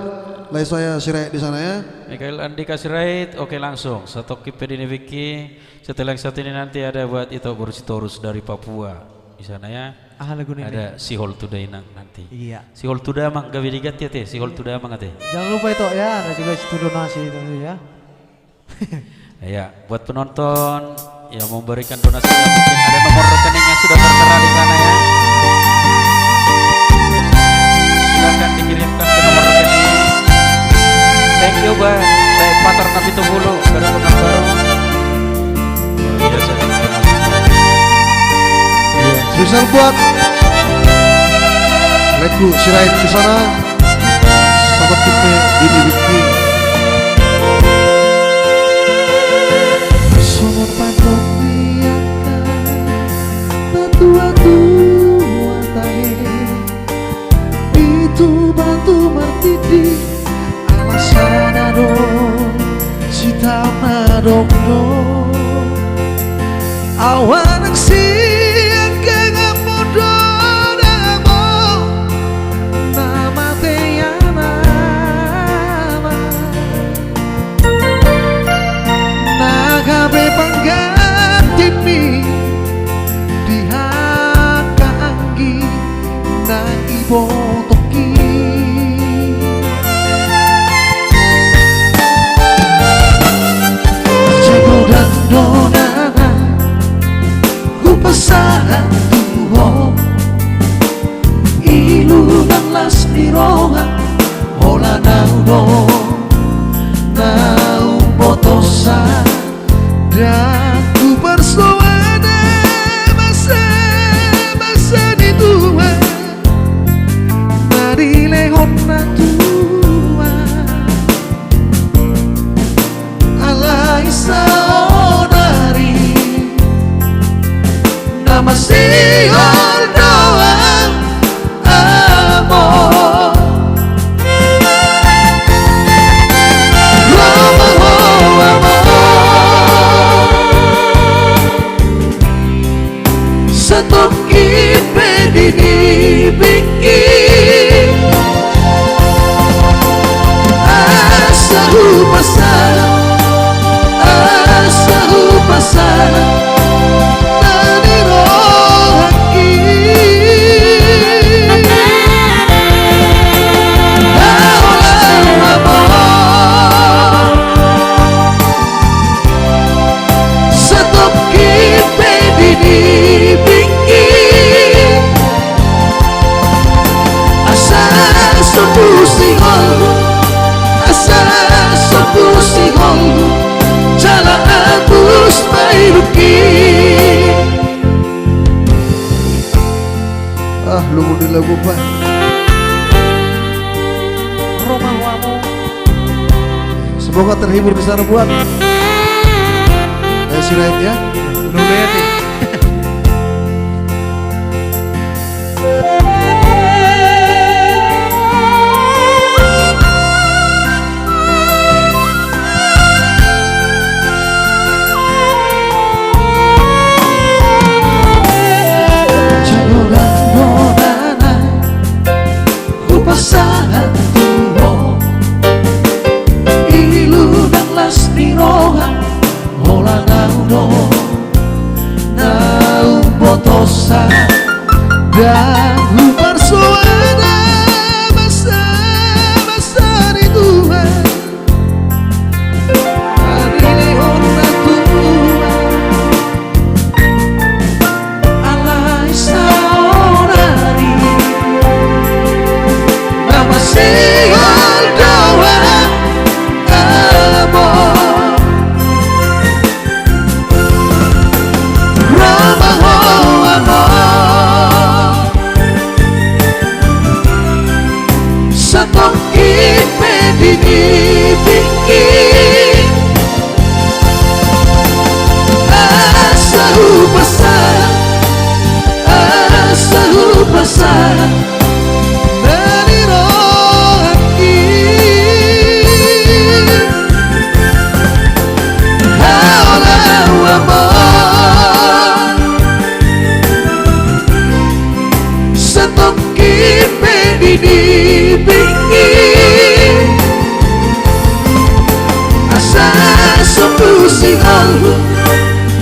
[SPEAKER 4] live saya Sirait di sana ya.
[SPEAKER 3] Mikael Andika Sirait, oke langsung. Satu kipe ini Vicky. Setelah yang satu ini nanti ada buat itu Borsitorus dari Papua di sana ya.
[SPEAKER 2] Lagu ini.
[SPEAKER 3] Ada si Hol Today nanti.
[SPEAKER 2] Iya.
[SPEAKER 3] Si Hol Today mang gawe digat ya teh. Si Hol Today mang teh.
[SPEAKER 2] Jangan lupa itu ya, ada juga situ donasi itu ya.
[SPEAKER 3] Ya, buat penonton yang memberikan donasinya mungkin ada nomor rekening yang sudah tertera di sana ya. Silakan dikirimkan ke nomor rekening. Thank you Bang. Saya Patar Nabi Tunggulu dari Gunung Baru. Luar biasa.
[SPEAKER 4] Spesial buat Leku Sirait di sana. Sobat kipe ini Vicky. Sumur patok biarkan tua-tua tahe itu batu martidi alasan adon cita nadok do awan siang kena podo damo nama teyana nagabe panggantimi dihakanggi na ibo toki jago dan donana ku pesahan tuho ilu dan las diroha hola naudo nau botosan dan ku persoana masa di tua dari lehon tua alai saudari nama siol doang amor Satu kipe di bikin asahu pasar tadi rohaki Satu kipe di Jala abus mairuki lugu di lagu pak
[SPEAKER 2] Rumah wamu.
[SPEAKER 4] semoga terhibur di sana buat Sirait ya
[SPEAKER 2] Nuleti.
[SPEAKER 4] pasangan tuho ilu dan las diroha hola naudo nau botosa dan lupa suara masa di tua dari lehon tua alai saudari Siol doang amor Rama ho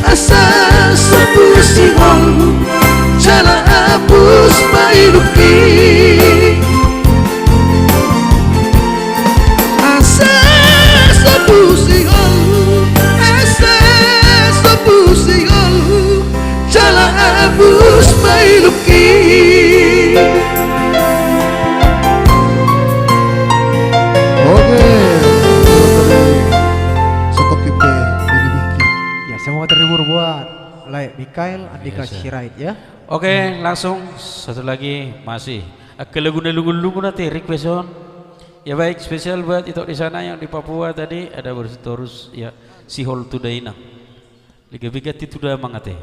[SPEAKER 4] asa sepusihol jala hapus mailuki asa sepusihol jala hapus mailuki.
[SPEAKER 2] Ya, semua terhibur buat Lai Mikael Andika
[SPEAKER 3] Biasa.
[SPEAKER 2] Sirait ya.
[SPEAKER 3] Oke, langsung satu lagi masih ke lagu-lagu nanti request on. Ya baik, spesial buat itu di sana yang di Papua tadi ada bersetorus ya Sihol Tudaina. Liga bigat itu udah mangate.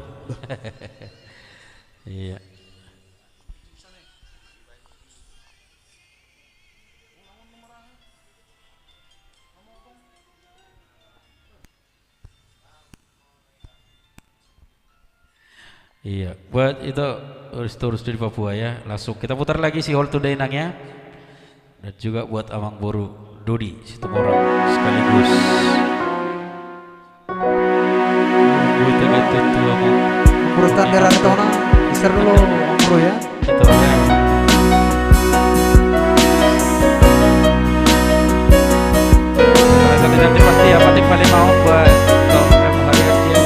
[SPEAKER 3] Iya. Iya, buat itu terus dari Papua ya. Langsung kita putar lagi si Hold Today nangnya. Dan juga buat Amang Boru Dodi Situmorang sekaligus. Gue tengah tentu Amang.
[SPEAKER 2] Urutan daerah itu mana? Share dulu Om Bro ya.
[SPEAKER 3] Itu ya. Salah satu nanti pasti ya paling mau buat hari aja.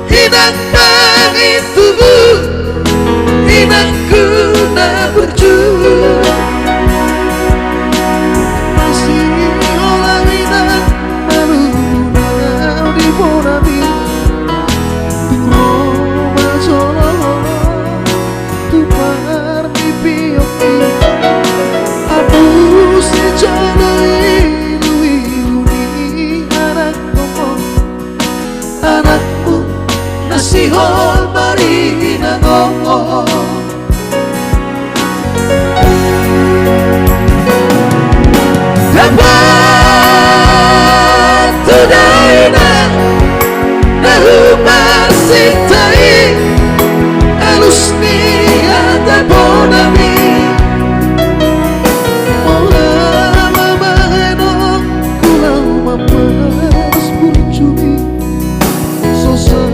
[SPEAKER 4] Inang pangit tubuh, inang guna berjuang. Masih olah inang baru di bonami. Roma solo tu parti pioki. Aku si jono ilu ni anak ngomong anakku. Sihol bari nangongo dapat today na nahumasintai alus ni ata bonami mula mamahenong kulau mamas burcumi sosa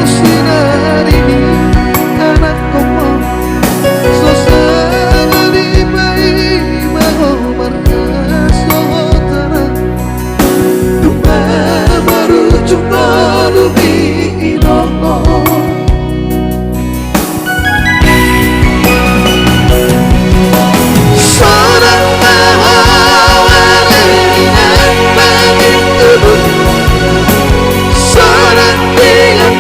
[SPEAKER 4] sinar ini anak komong sosana di bayi mau marasotana duka baru cuma lubi inongo seorang mahawane yang bangin tubuh seorang dengan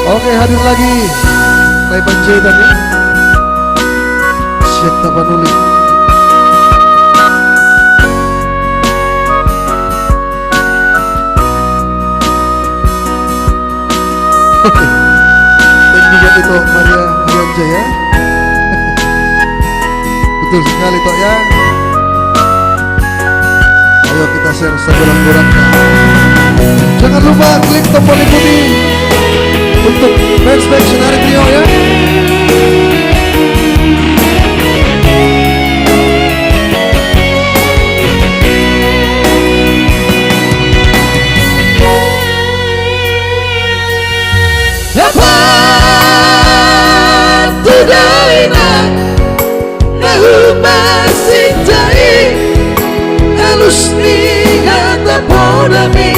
[SPEAKER 4] Oke, hadir lagi Lai Panjaitan ya Syekh Tapanuli. Dan juga itu Maria Harianja ya. Betul sekali Tok ya. Ayo kita share sekurang-kurangnya. Jangan lupa klik tombol ikuti untuk Matchback Senari Trio ya. nami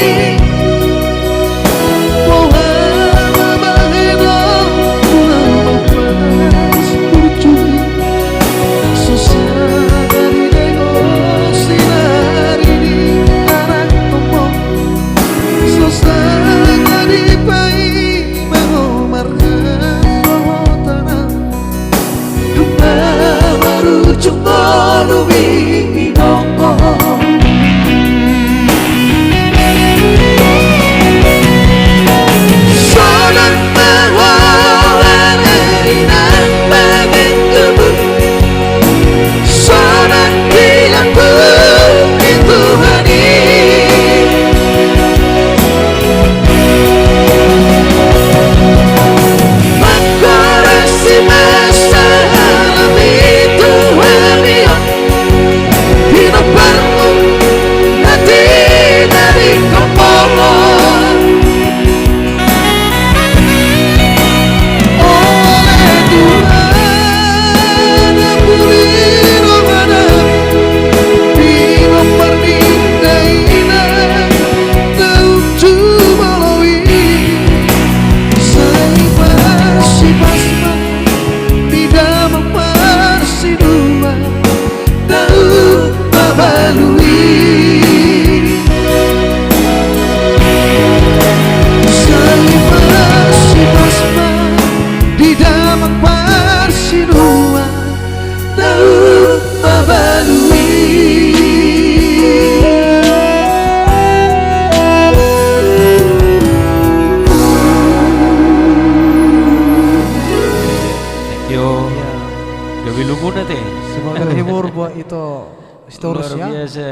[SPEAKER 2] Semoga terhibur buat itu
[SPEAKER 3] Luar
[SPEAKER 2] seterusnya.
[SPEAKER 3] biasa.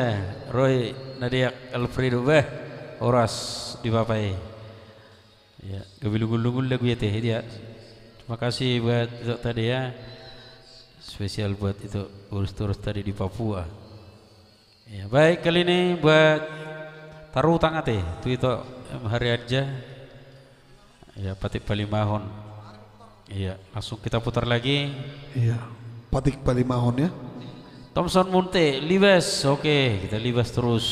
[SPEAKER 3] Roy Nadia Alfredo oras dipapai. Ya, gabilungul-lungul lagu ya teh dia. Terima kasih buat itu tadi ya. Spesial buat itu urus-urus tadi di Papua. Ya, baik kali ini buat taruh tangan teh. Itu hari aja. Ya, Patik Palimahon. Iya, langsung kita putar lagi.
[SPEAKER 1] Iya, Patik Palimahon ya.
[SPEAKER 3] Thompson Munte, libas, oke, kita libas terus.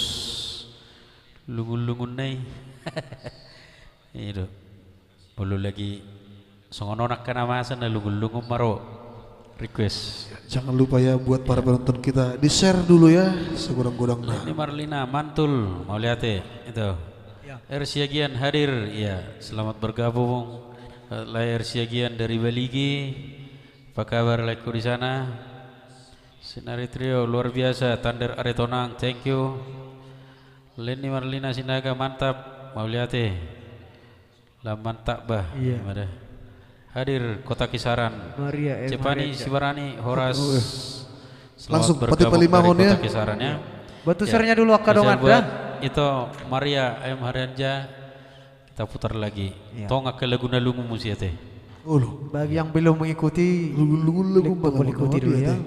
[SPEAKER 3] Lungun-lungun nih. Itu, belum lagi. Songononak ka nama sana lungun-lungun maro. Request.
[SPEAKER 1] Jangan lupa ya buat para penonton kita di share dulu ya segudang-gudangnya.
[SPEAKER 3] Ini Marlina Mantul, mau lihat ya, itu. Ersiagian hadir, ya, selamat bergabung. Layar Siagian dari Baligi, apa kabar like di sana? Sinari Trio luar biasa, Thunder Aretonang, thank you. Leni Marlina Sinaga mantap, mau lihat lah mantap bah.
[SPEAKER 2] Iya.
[SPEAKER 3] Gimana? Hadir Kota Kisaran,
[SPEAKER 2] Maria
[SPEAKER 3] Cepani Sibarani, Horas. Selamat
[SPEAKER 1] Langsung Patik
[SPEAKER 3] bergabung
[SPEAKER 1] Palimahon
[SPEAKER 3] dari
[SPEAKER 1] ya.
[SPEAKER 3] Kota Kisarannya.
[SPEAKER 2] Batu sernya dulu akadongan
[SPEAKER 3] Buat
[SPEAKER 2] dah.
[SPEAKER 3] itu Maria M Haranja, kita putar lagi.
[SPEAKER 2] Iya.
[SPEAKER 3] Tonga ke Laguna Lungu musia teh.
[SPEAKER 1] Oh loh,
[SPEAKER 2] Bagi yang belum mengikuti,
[SPEAKER 1] lungun-lungun
[SPEAKER 2] klik tombol ikuti dulu ya.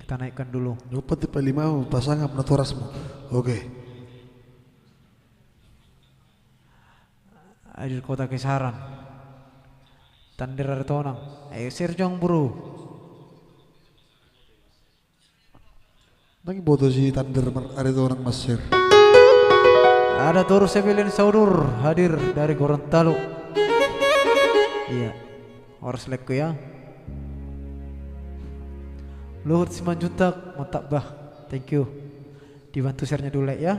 [SPEAKER 2] Kita naikkan dulu.
[SPEAKER 1] Patik Palimahon pasangan penatorasmu. Oke.
[SPEAKER 2] Hadir Kota Kisaran. Thunder Aretonang. Ayo Serjong bro.
[SPEAKER 1] Lagi foto si Thunder ada orang Mesir.
[SPEAKER 2] Ada Toru Sebilin Saudur hadir dari Gorontalo. Iya, harus lekku ya. Luhut Simanjuntak, mantap bah, thank you. Dibantu share-nya dulu ya.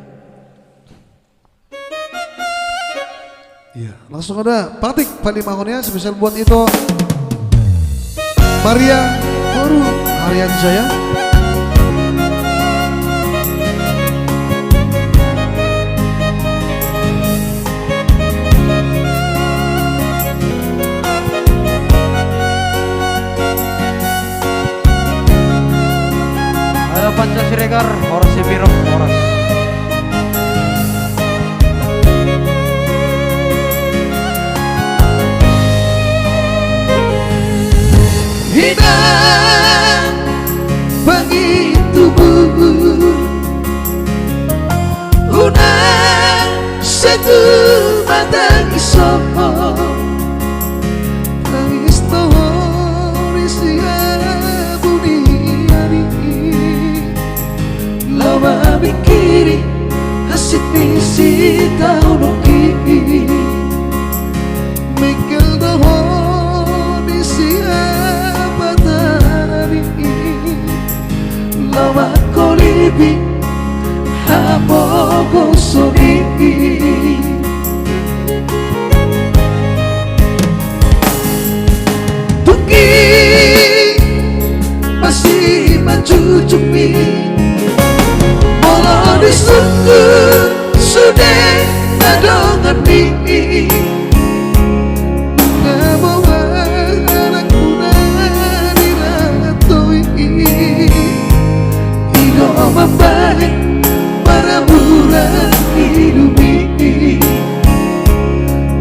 [SPEAKER 1] Iya, langsung ada Patik Palimahon ya spesial buat itu. Maria Baru Harian Jaya.
[SPEAKER 2] Ada Pancel Siregar, Horas Sibirok, Horas.
[SPEAKER 4] Hitam begitu unang satu mata kisah nangis tawari siya buniani lama mikiri misi tahun ini Mikel dohon di siapa tadi Lama kolibi Habo gosoni Tuki masih mencucuk mi Malah disungguh sudah nadongan mi Ngabawa anak muda diratoi Ido membaik para bulan hidup ini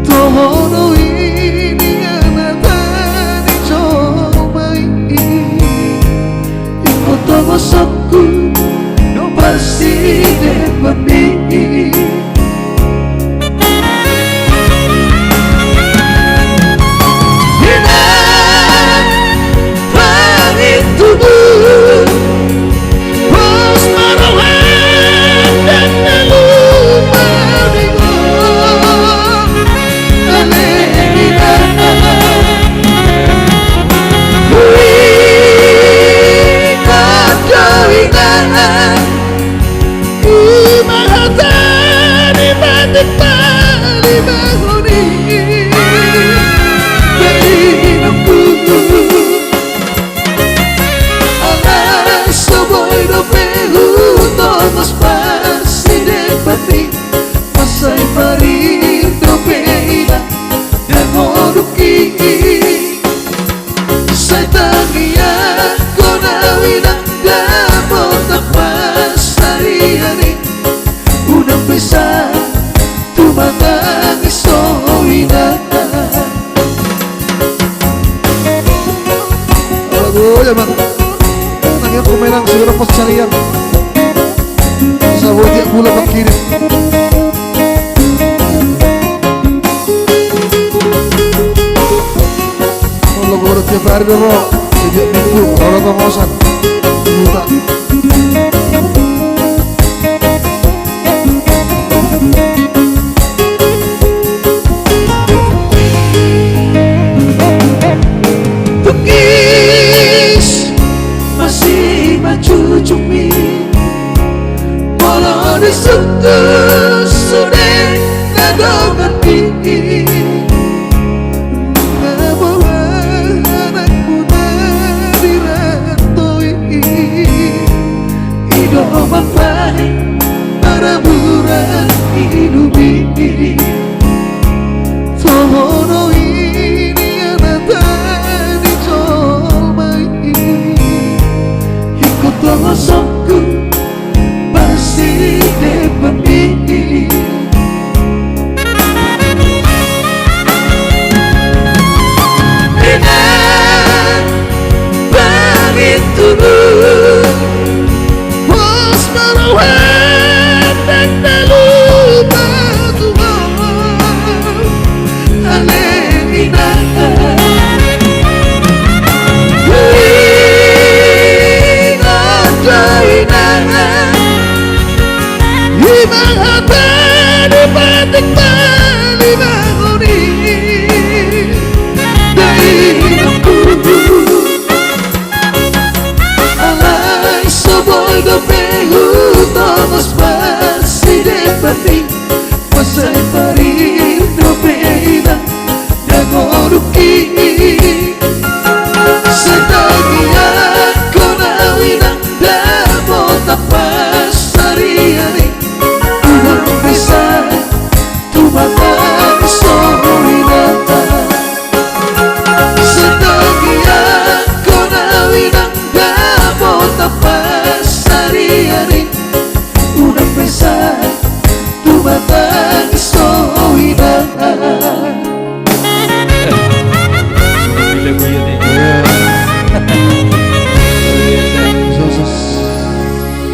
[SPEAKER 4] Tohono ini anak tani cobai Ikut togosokku no pasti depan ini Masai parindo peila dan moduki Sai tangia konawina Gabon tapas hari-hari Unang bisa tumatang isoina
[SPEAKER 1] Lagu ya bang Nangnya pemenang segera pos carian Sabun tiap bulan bang kirim Kalau gue tiap hari dulu setiap minggu kalau pengosan juta
[SPEAKER 4] Tukis masih mencucuk mi Walau disungguh sudah nadongan mi Ngabawa anak muda dirantoi Ido membaik para bulan hidup ini Tohono ini anak tani colmai Ikut togosokku pasti depan ini Enak bangit dulu Bos marawan dan lupa Tuhan Alena Imang hata dipatik bali banguni Dari hidupku Alay soboy dopehu Tomos pasti depati Pasay parindo peila Dagoruki Setagian konawina Damo tapas hari-hari bisa tumatang sohorina Setagian konawina Damo tapas hari-hari Unang bisa tumatang sohorina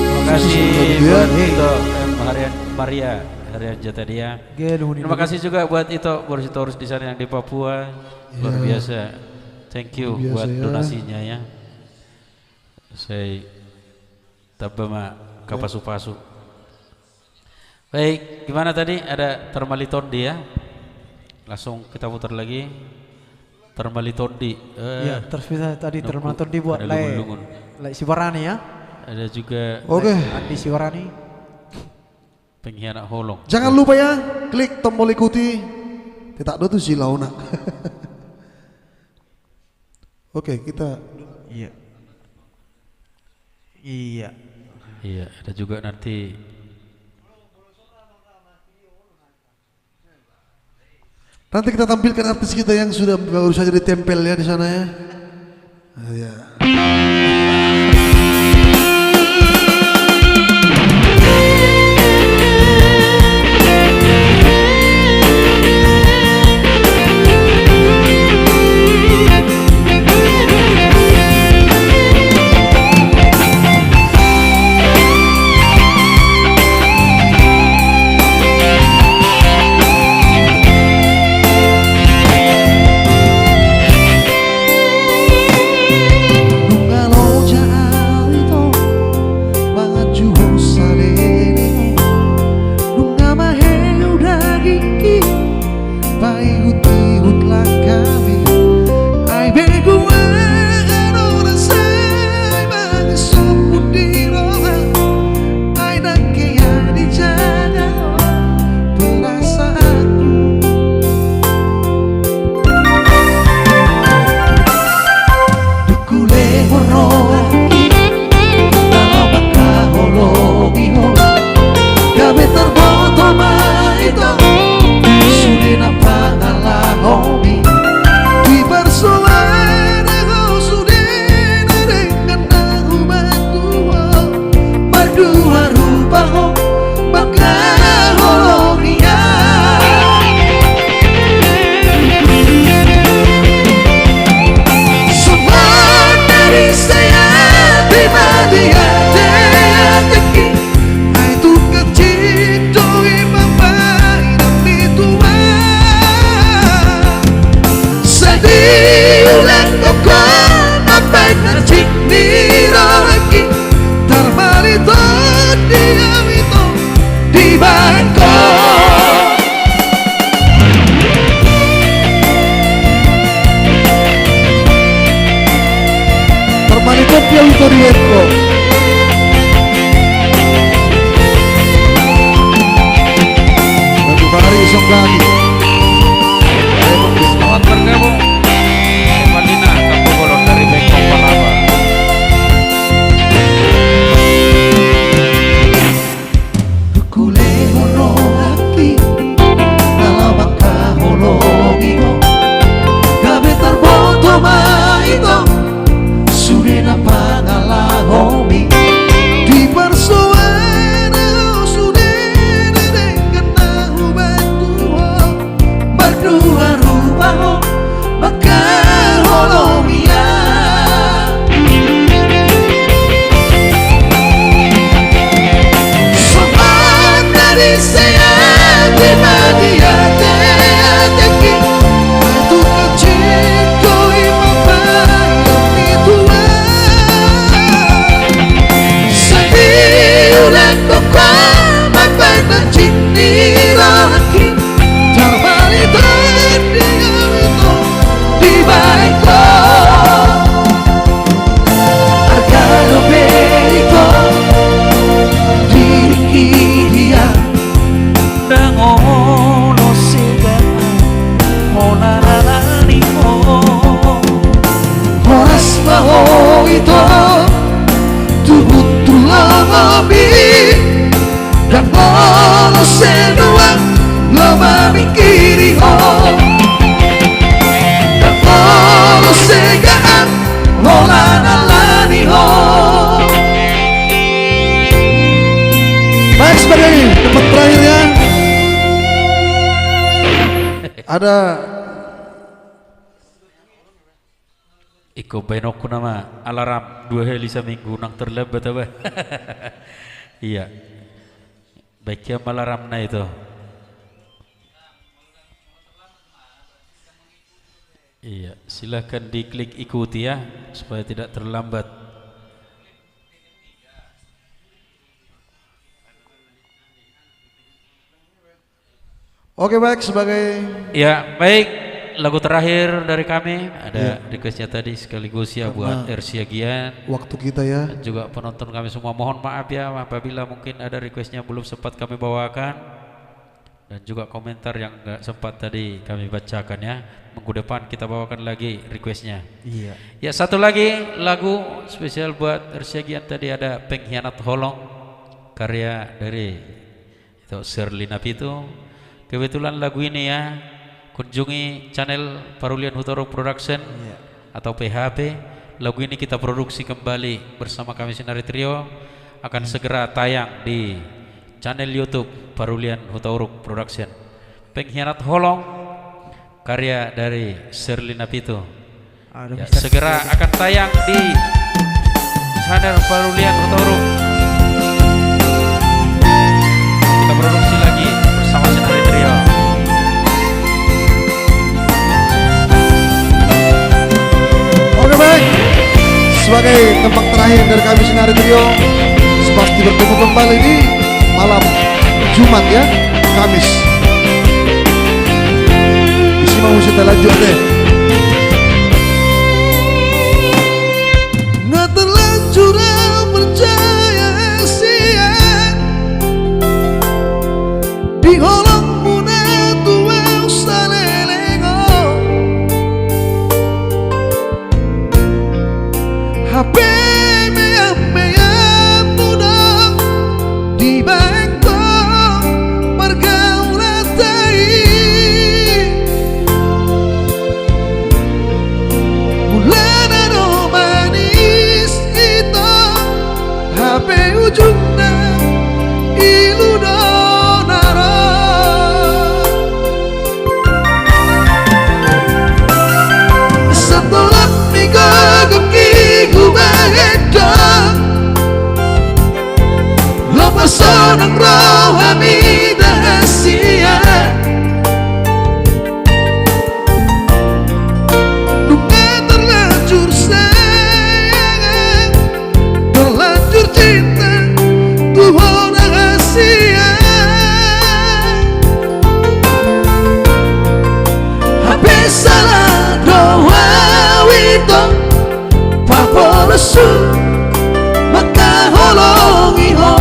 [SPEAKER 3] Terima kasih buat Ito Maria Harian Jatadia. Terima kasih juga buat Ito Borsitorus di sana yang di Papua. Luar biasa. Thank you buat donasinya ya. Saya tabama kapasu-pasu. Baik, gimana tadi ada Termalitondi ya? Langsung kita putar lagi. Termalitondi.
[SPEAKER 2] Iya, terus bisa tadi termatur dibuat
[SPEAKER 3] ada
[SPEAKER 2] lay
[SPEAKER 3] lungun-lungun.
[SPEAKER 2] Siwarani ya.
[SPEAKER 3] Ada juga
[SPEAKER 1] Oke.
[SPEAKER 2] Andi Siwarani.
[SPEAKER 3] pengkhianat holong.
[SPEAKER 1] Jangan lupa ya, klik tombol ikuti. Tidak ada tuh si launa. Oke, kita
[SPEAKER 2] Iya. Iya.
[SPEAKER 3] Iya, ada juga nanti
[SPEAKER 1] kita tampilkan artis kita yang sudah baru saja ditempel ya di sana ya. Ya.
[SPEAKER 3] Selamat bergabung Evalina Kampogolon dari Bengkok Palapa.
[SPEAKER 1] Baik, sebagai tempat terakhirnya ada
[SPEAKER 3] Iko benokku nama alarm 2 hari seminggu nang terlambat apa? Iya. Baiknya alarm na itu. Iya, silahkan diklik ikuti ya supaya tidak terlambat.
[SPEAKER 1] Oke baik, sebagai
[SPEAKER 3] Ya, baik. Lagu terakhir dari kami ada requestnya tadi sekaligus ya buat Ersia Gian
[SPEAKER 1] waktu kita ya.
[SPEAKER 3] dan juga penonton kami semua. Mohon maaf ya apabila mungkin ada requestnya belum sempat kami bawakan dan juga komentar yang nggak sempat tadi kami bacakan ya. Minggu depan kita bawakan lagi requestnya.
[SPEAKER 2] Iya.
[SPEAKER 3] Ya, satu lagi lagu spesial buat Ersia Gian tadi ada Pengkhianat Holong karya dari itu Shirley Napito. Kebetulan lagu ini ya kunjungi channel Parulian Hutorok Production atau PHP. Lagu ini kita produksi kembali bersama kami Sinari Trio, akan segera tayang di channel YouTube Parulian Hutorok Production. Pengkhianat Holong karya dari Shirley Napito.
[SPEAKER 2] Aduh,
[SPEAKER 3] Ya, segera akan tayang di channel Parulian Hutorok. Kita produksi lagi bersama Sinari Trio.
[SPEAKER 1] Oke baik, sebagai tempat terakhir dari kami Sinari Trio, sepasti bertemu kembali di malam Jumat ya, Kamis. Isi mau kita lanjut deh. Nggak terlanjur percaya sia di holong muna tua usalelego HP meyam muda di bengkok pergaulan tai mulai romanis itu HP ujungnya ilu donara setelah minggu Lama sonang rohani dahasia Duka terlanjur sayang Terlanjur cinta Tuhan rahasia Habis salah doa wito Papolasu maka holongi ho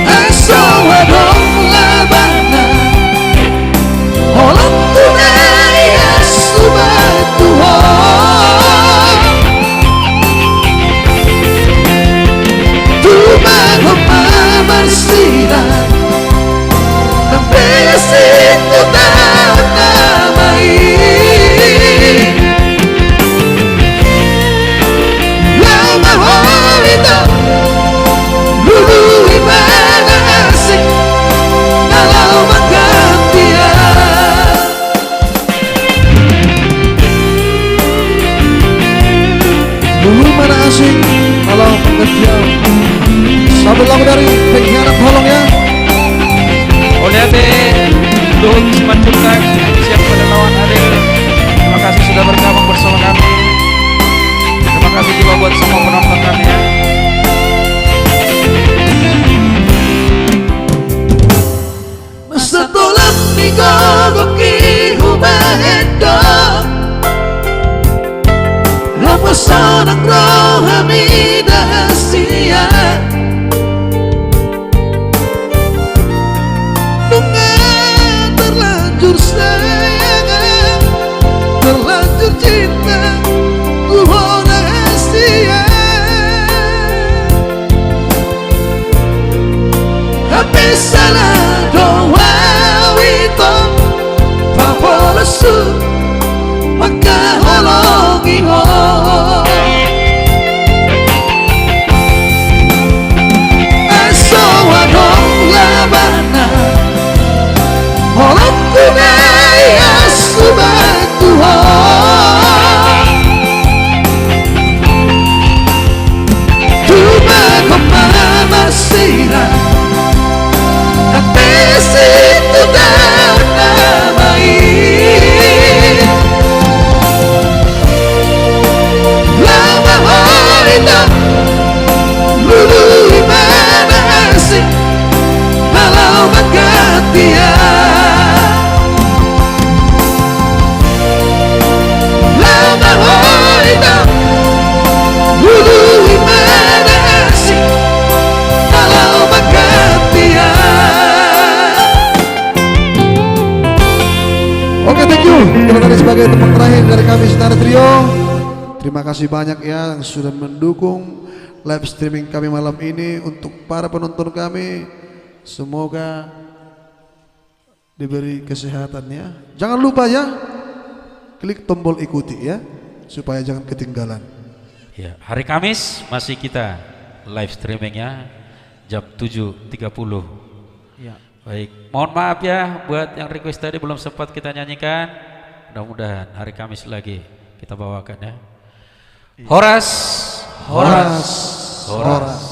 [SPEAKER 1] Aso wadong labana holong tunai asubatu ho Tuman homa bersila Sampai situ tak namai asing kalau pengertian satu lagu dari Pengkhianat Holong ya.
[SPEAKER 3] Oleh Ade Luhut Simanjuntak siap pada lawan Adil. Terima kasih sudah bergabung bersama kami. Terima kasih juga buat semua penonton kami ya.
[SPEAKER 1] Setelah minggu hubahendo Lama sonang rohani dahasia Bunga terlanjur sayang Terlanjur cinta Tuhan rahasia Habis salah doa wito
[SPEAKER 4] Oke, thank you. Kita tadi sebagai teman terakhir dari kami Sinar Trio. Terima kasih banyak ya yang sudah mendukung live streaming kami malam ini. Untuk para penonton kami, semoga diberi kesehatannya. Jangan lupa ya, klik tombol ikuti ya, supaya jangan ketinggalan.
[SPEAKER 3] Ya, hari Kamis masih kita live streamingnya jam 7.30.
[SPEAKER 2] Ya.
[SPEAKER 3] Baik, mohon maaf ya buat yang request tadi belum sempat kita nyanyikan. Mudah-mudahan hari Kamis lagi kita bawakan ya. Horas,
[SPEAKER 4] Horas, Horas.